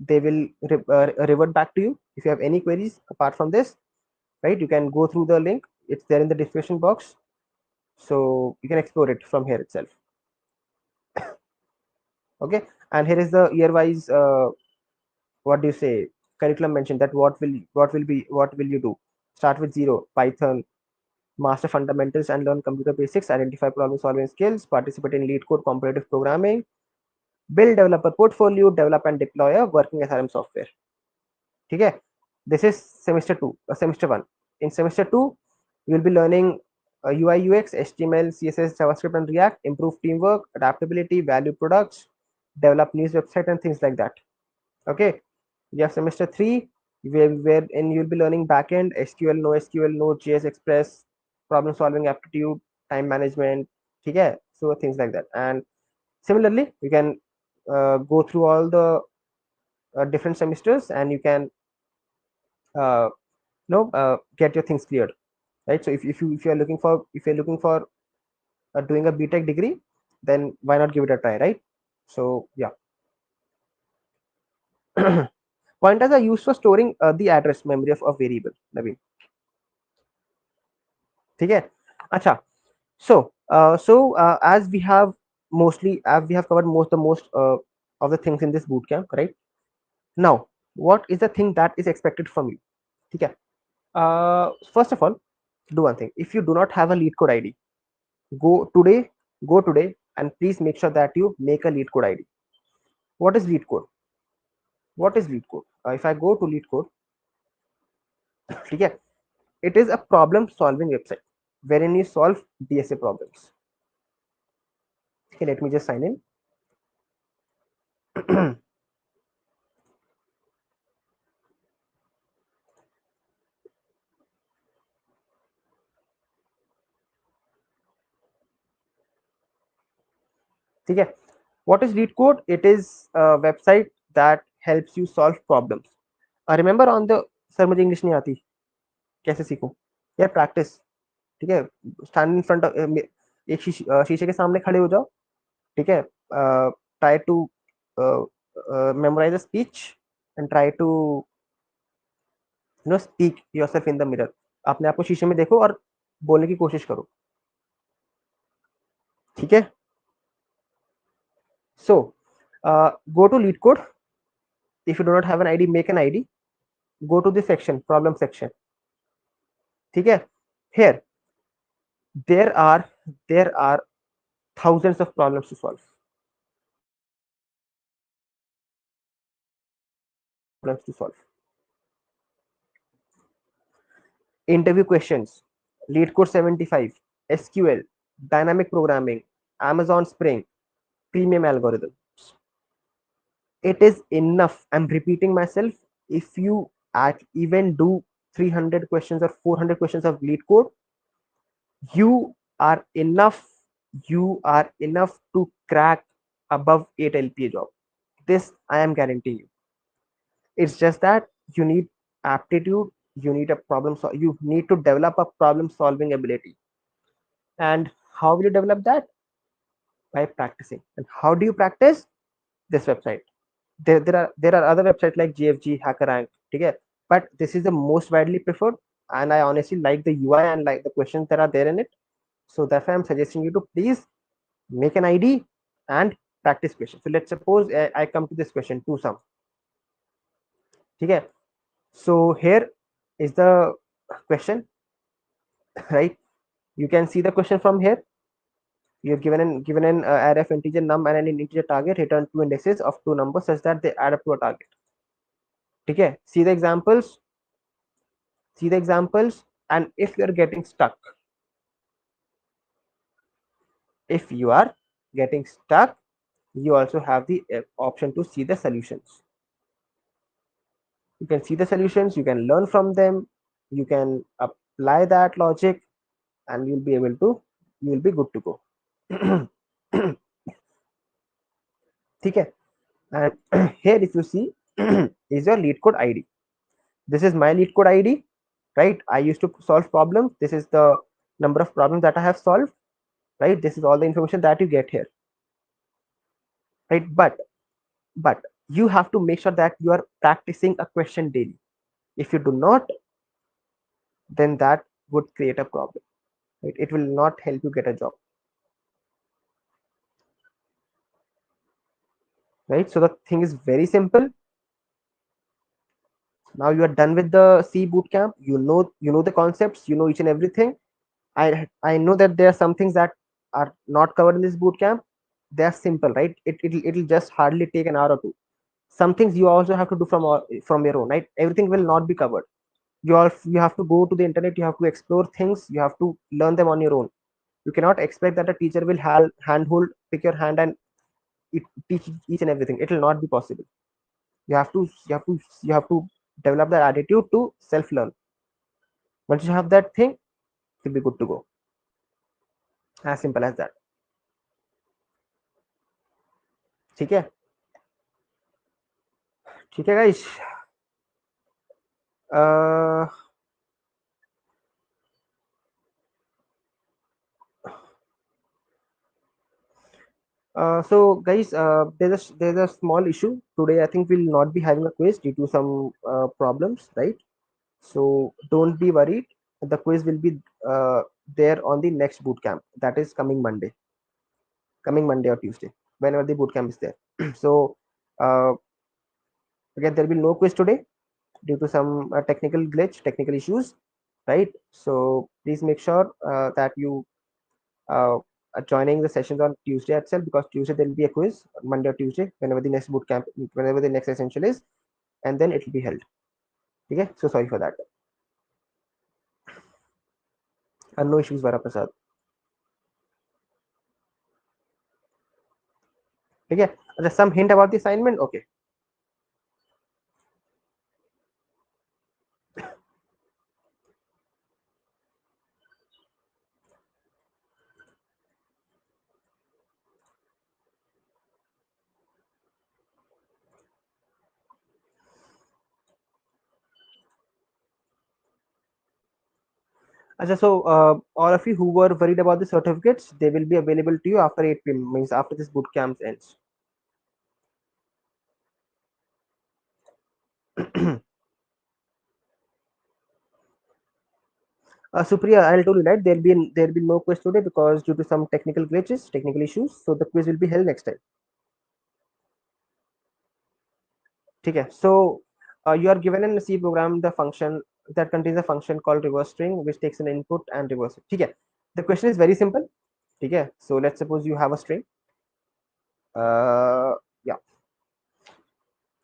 They will revert back to you. If you have any queries apart from this, right, you can go through the link. It's there in the description box, so you can explore it from here itself. Okay, and here is the year wise what do you say curriculum mentioned, that what will you do. Start with 0 Python, master fundamentals and learn computer basics, identify problem solving skills, participate in Leedcode competitive programming, build developer portfolio, develop and deploy a working SRM software. ठीक है, this is semester 2, semester 1. In semester 2 you will be learning UI UX, HTML, CSS, JavaScript and React, improve teamwork, adaptability, value products, develop news website and things like that. Okay, you have semester 3 wherein you'll be learning backend, SQL, NoSQL, Node.js, Express, problem solving aptitude, time management. ठीक है, so things like that. And similarly you can go through all the different semesters, and you can get your things cleared, right? So if you're looking for doing a B.Tech degree, then why not give it a try, right? So yeah. Pointers are used for storing the address memory of a variable, Naveen. ठीक है, अच्छा. So as we have covered most of the things in this bootcamp, right? Now, what is the thing that is expected from you? ठीक है. First of all, do one thing. If you do not have a Leedcode ID, go today go today and please make sure that you make a Leedcode ID. What is Leedcode? If I go to Leedcode, ठीक है, it is a problem solving website wherein you solve DSA problems. Okay, let me just sign in. ठीक है, what is Leedcode? It is a website that helps you solve problems. Remember on the sir मुझे English नहीं आती, कैसे सीखूं यार? Practice. ठीक है, स्टैंड इन फ्रंट ऑफ एक शीशे के सामने खड़े हो जाओ. ठीक है, try to memorize a speech and try to speak yourself in the mirror, अपने आप को शीशे में देखो और बोलने की कोशिश करो, ठीक है। So go to LeetCode, if you do not have an ID make an ID, go to this section, problem section, ठीक है। Here there are there are thousands of problems to solve, problems to solve. Interview questions, lead code 75, SQL, dynamic programming, Amazon Spring, premium algorithms. It is enough, I'm repeating myself, if you at even do 300 questions or 400 questions of lead code, you are enough, you are enough to crack above 8 LPA job. This I am guaranteeing you. It's just that you need aptitude, you need a you need to develop a problem solving ability. And how will you develop that? By practicing. And how do you practice? This website. There are other websites like GFG, HackerRank, okay? But this is the most widely preferred, and I honestly like the UI and like the questions that are there in it. So that's why I'm suggesting you to please make an ID and practice questions. So let's suppose I come to this question, to sum. Okay. So here is the question, right? You can see the question from here. You're given an array of integer num and an integer target, return two indices of two numbers such that they add up to a target. Okay, see the examples, and if you are getting stuck, you also have the option to see the solutions. You can see the solutions, you can learn from them, you can apply that logic, and you will be good to go. Okay. And here if you see is your lead code ID. This is my lead code ID, right? I used to solve problems. This is the number of problems that I have solved, right? This is all the information that you get here, right? But you have to make sure that you are practicing a question daily. If you do not, then that would create a problem, right? It will not help you get a job, right? So the thing is very simple. Now you are done with the C bootcamp. You know the concepts, you know each and everything. I know that there are some things that are not covered in this bootcamp. They're simple, right? It'll just hardly take an hour or two. Some things you also have to do from your own, right? Everything will not be covered. You have to go to the internet. You have to explore things. You have to learn them on your own. You cannot expect that a teacher will handhold, pick your hand, and teach each and everything. It will not be possible. You have to develop that attitude to self learn. Once you have that thing, you'll be good to go. As simple as that. ठीक है, ठीक है guys. uh, so guys, there's a small issue today. I think we'll not be having a quiz due to some problems, right? So don't be worried, the quiz will be there on the next boot camp, that is coming Monday or Tuesday, whenever the boot camp is there. So uh, again, there will be no quiz today due to some technical issues, right? So please make sure that you uh, are joining the sessions on Tuesday itself, because Tuesday there will be a quiz, Monday or Tuesday, whenever the next boot camp, whenever the next essential is, and then it will be held. Okay, so sorry for that. And no issues, Vara Prasad. Okay, just some hint about the assignment. Okay. So all of you who were worried about the certificates, they will be available to you after 8 p.m. means after this boot camp ends. Supriya, I'll tell you, right, there'll be no quiz today because due to some technical glitches, technical issues, so the quiz will be held next time. Okay, so you are given in C program the function that contains a function called reverse string, which takes an input and reverse it. Okay, the question is very simple. Okay, so let's suppose you have a string. Yeah,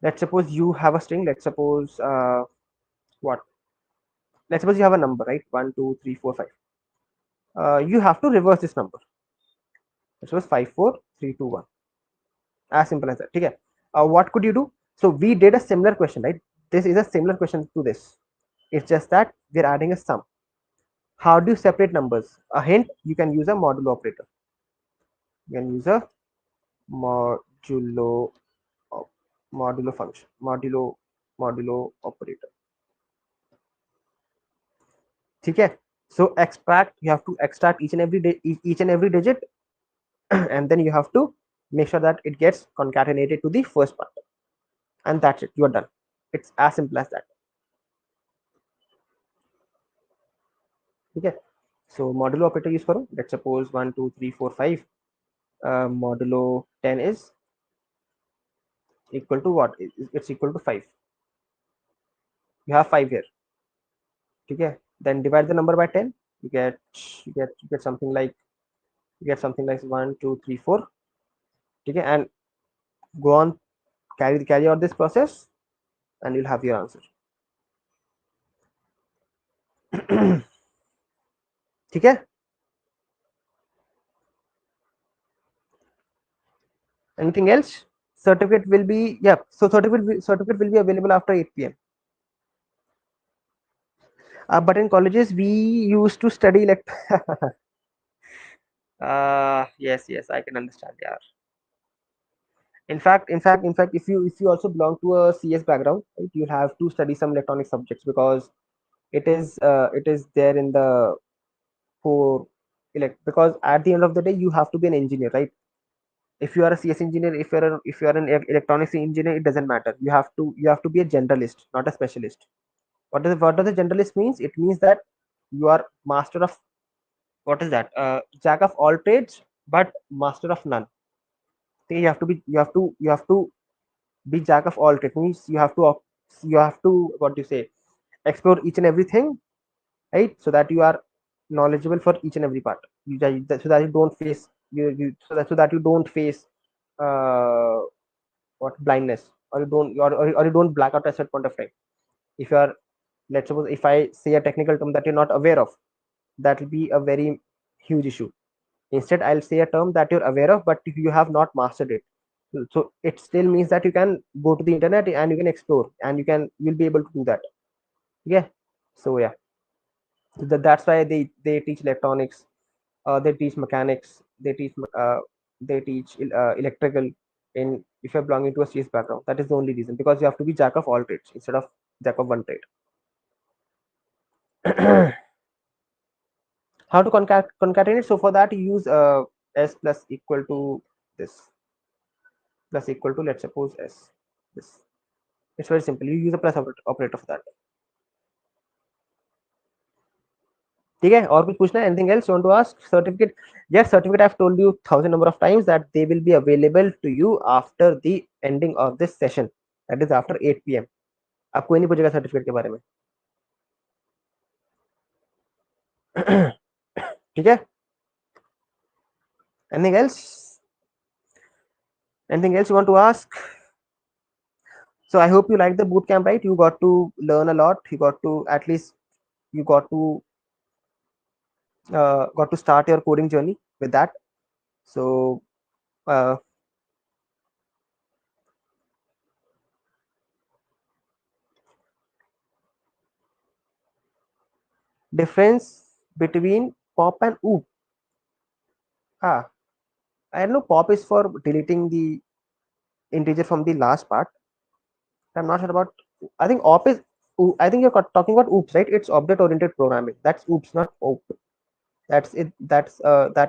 let's suppose you have a string. Let's suppose what? Let's suppose you have a number, right? 1, 2, 3, 4, 5. You have to reverse this number. Let's suppose 5, 4, 3, 2, 1. As simple as that. Okay. What could you do? So we did a similar question, right? This is a similar question to this. It's just that we're adding a sum. How do you separate numbers? A hint, you can use a modulo operator. You can use a modulo modulo function, modulo operator. Okay. So extract, you have to extract each and every digit, and then you have to make sure that it gets concatenated to the first part, and that's it. You are done. It's as simple as that. Okay. So modulo operator use करो. Let's suppose 1, 2, 3, 4, 5. Modulo 10 is equal to what? It's equal to 5. You have 5 here. Okay. Then divide the number by 10. You get something like 1, 2, 3, 4. Okay, and go on, carry out this process, and you'll have your answer. Okay. Anything else? Certificate will be, yeah. So certificate will be available after 8 p.m. But in colleges we used to study like. Yes, I can understand. Yeah. In fact, if you also belong to a CS background, right, you have to study some electronic subjects because it is there in the core. Because at the end of the day, you have to be an engineer, right? If you are a CS engineer, if you are an electronics engineer, it doesn't matter. You have to be a generalist, not a specialist. What does a generalist means? It means that you are master of, what is that? Jack of all trades, but master of none. Okay, you have to be jack of all trades. Means you have to, what do you say, explore each and everything, right? So that you are knowledgeable for each and every part. So that you don't face so that you don't face uh, what, blindness, or you don't black out at a point of time. If you are, let's suppose, if I say a technical term that you're not aware of, that will be a very huge issue. Instead, I'll say a term that you're aware of, but you have not mastered it. So it still means that you can go to the internet and you can explore, and you'll be able to do that. Yeah. So yeah, that's why they teach electronics, they teach mechanics, they teach electrical. In If you're belonging to a CS background, that is the only reason, because you have to be jack of all trades instead of jack of one trade. How to concatenate? So for that, you use s plus equal to this, plus equal to, let's suppose, s, this. It's very simple. You use a plus operator for that. ठीक है, और कुछ पूछना है? Anything else you want to ask? Certificate, yes, certificate I've told you 1000 number of times that they will be available to you after the ending of this session, that is after 8 p.m. अब कोई नहीं पूछेगा certificate के बारे में. ठीक है. Anything else? Anything else you want to ask? So I hope you liked the boot camp, right? You got to learn a lot. You got to start your coding journey with that. So uh, difference between pop and oop. Ah, I know pop is for deleting the integer from the last part. I'm not sure about. I think op is. I think you're talking about oops, right? It's object oriented programming. That's oops, not op. That's it. That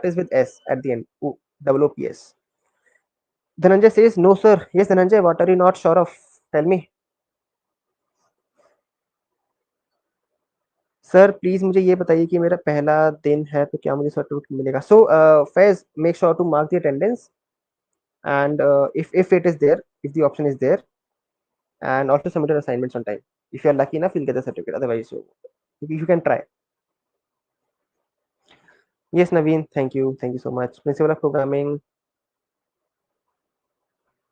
is with s at the end. Double ops. Dhananjay says no, sir. Yes, Dhananjay. What are you not sure of? Tell me. Sir please मुझे ये बताइए कि मेरा पहला दिन है तो क्या मुझे सर्टिफिकेट मिलेगा? So Faiz, make sure to mark the attendance and if it is there, if the option is there, and also submit your assignments on time. If you are lucky enough, you'll get the certificate. Otherwise, you can try. Yes, Naveen, thank you so much. Principle of programming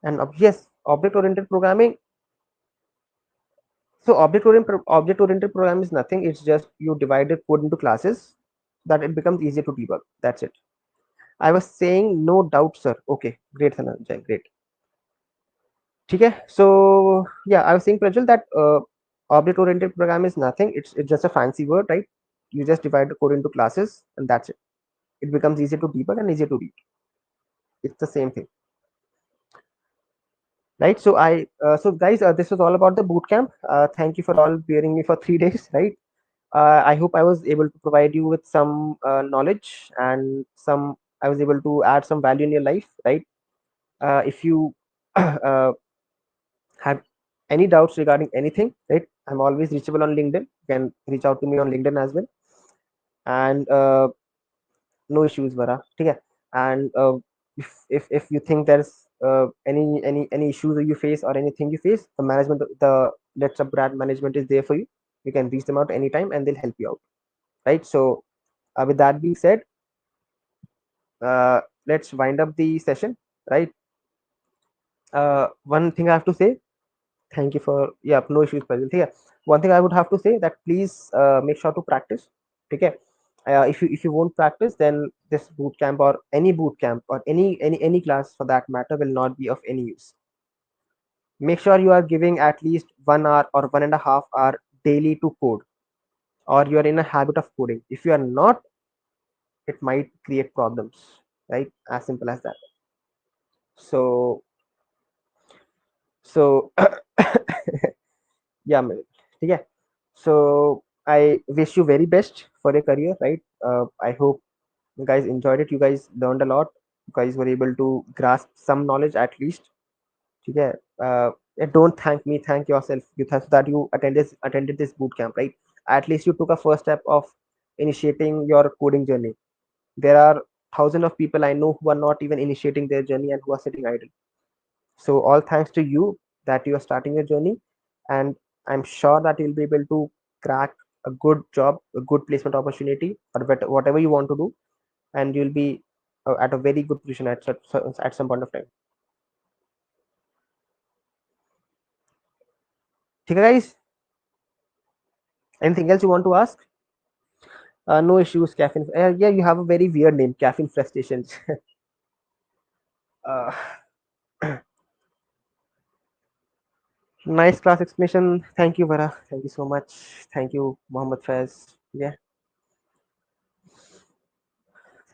and yes, object oriented programming. So object oriented program is nothing. It's just you divide the code into classes that it becomes easier to debug. That's it. I was saying no doubt, sir. Okay, great, Sanjay, great. Okay, so yeah, I was saying Prajwal that object oriented program is nothing. It's just a fancy word, right? You just divide the code into classes and that's it. It becomes easier to debug and easier to read. It's the same thing, right? So so guys, this was all about the bootcamp. Thank you for all bearing me for 3 days, right? I hope I was able to provide you with some knowledge and I was able to add some value in your life, right? If you have any doubts regarding anything, right, I'm always reachable on LinkedIn. You can reach out to me on LinkedIn as well. And no issues, Vara. Okay. And if you think there's any issues that you face or anything you face, the management, the LetsUpgrade management is there for you. You can reach them out anytime and they'll help you out, right? So with that being said, let's wind up the session, right? One thing I have to say, thank you for, yeah, no issues present here. One thing I would have to say that please make sure to practice. Okay. If you won't practice, then this boot camp or any class for that matter will not be of any use. Make sure you are giving at least 1 hour or 1.5 hour daily to code, or you are in a habit of coding. If you are not, it might create problems, right? As simple as that. So yeah, yeah. So I wish you very best for your career, right? I hope you guys enjoyed it. You guys learned a lot. You guys were able to grasp some knowledge at least. Yeah. Don't thank me, thank yourself. You thought that you attended this boot camp, right? At least you took a first step of initiating your coding journey. There are thousands of people I know who are not even initiating their journey and who are sitting idle. So all thanks to you that you are starting your journey, and I'm sure that you'll be able to crack a good job, a good placement opportunity, or whatever you want to do, and you'll be at a very good position at some point of time. Okay, guys. Anything else you want to ask? No issues, caffeine. Yeah, you have a very weird name, caffeine frustrations. uh, nice class explanation. Thank you, Vara. Thank you so much. Thank you, Mohammed Faiz. Yeah,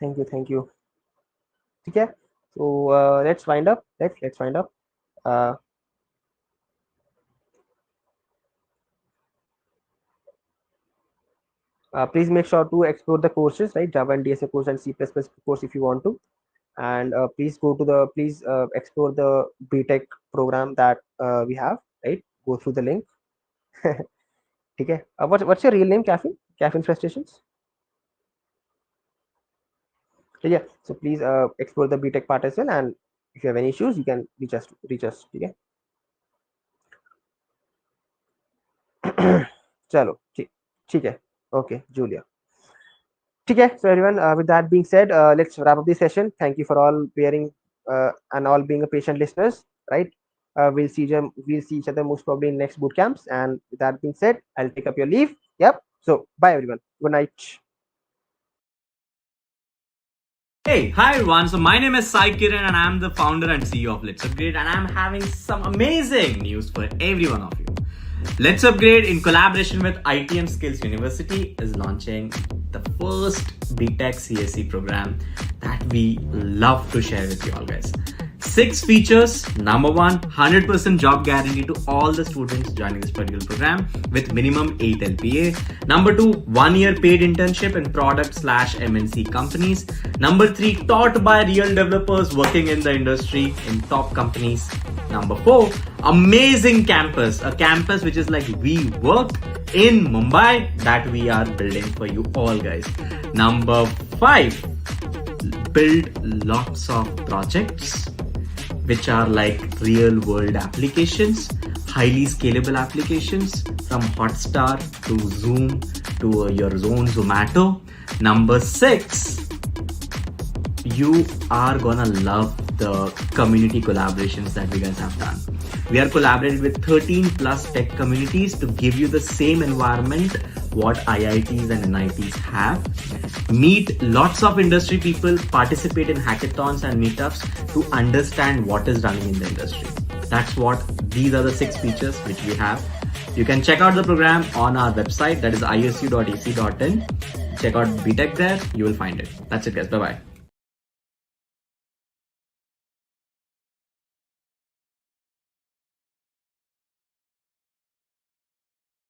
thank you. Okay, so let's wind up. Let's wind up. Uh, please make sure to explore the courses, right? Java and DSA course and C++ course if you want to, and please explore the B.Tech program that we have, right? Go through the link. Okay. What's your real name? Caffeine frustrations. So yeah, so please explore the B.Tech part as well, and if you have any issues, you can reach us. Okay. चलो ठीक है. Okay, Julia. Okay, so everyone, with that being said, let's wrap up this session. Thank you for all bearing and all being a patient listeners, right? We'll see each other most probably in next boot camps. And with that being said, I'll take up your leave. Yep. So bye everyone. Good night. Hey, hi everyone. So my name is Sai Kiran and I'm the founder and CEO of LetsUpgrade, and I'm having some amazing news for every one of you. LetsUpgrade, in collaboration with ITM Skills University, is launching the first B.Tech CSE program that we love to share with you all, guys. 6 features. Number 1, 100% job guarantee to all the students joining this particular program with minimum 8 LPA. Number 2, 1-year paid internship in product/MNC companies. Number 3, taught by real developers working in the industry in top companies. Number 4, amazing campus, a campus which is like we work in Mumbai that we are building for you all, guys. Number 5, build lots of projects which are like real world applications, highly scalable applications from Hotstar to Zoom to your own Zomato. Number 6, you are gonna love the community collaborations that we guys have done. We are collaborating with 13 plus tech communities to give you the same environment what IITs and NITs have. Meet lots of industry people, participate in hackathons and meetups to understand what is running in the industry. That's what these are the 6 features which we have. You can check out the program on our website, that is isu.ac.in. Check out B.Tech there, you will find it. That's it, guys. Bye bye.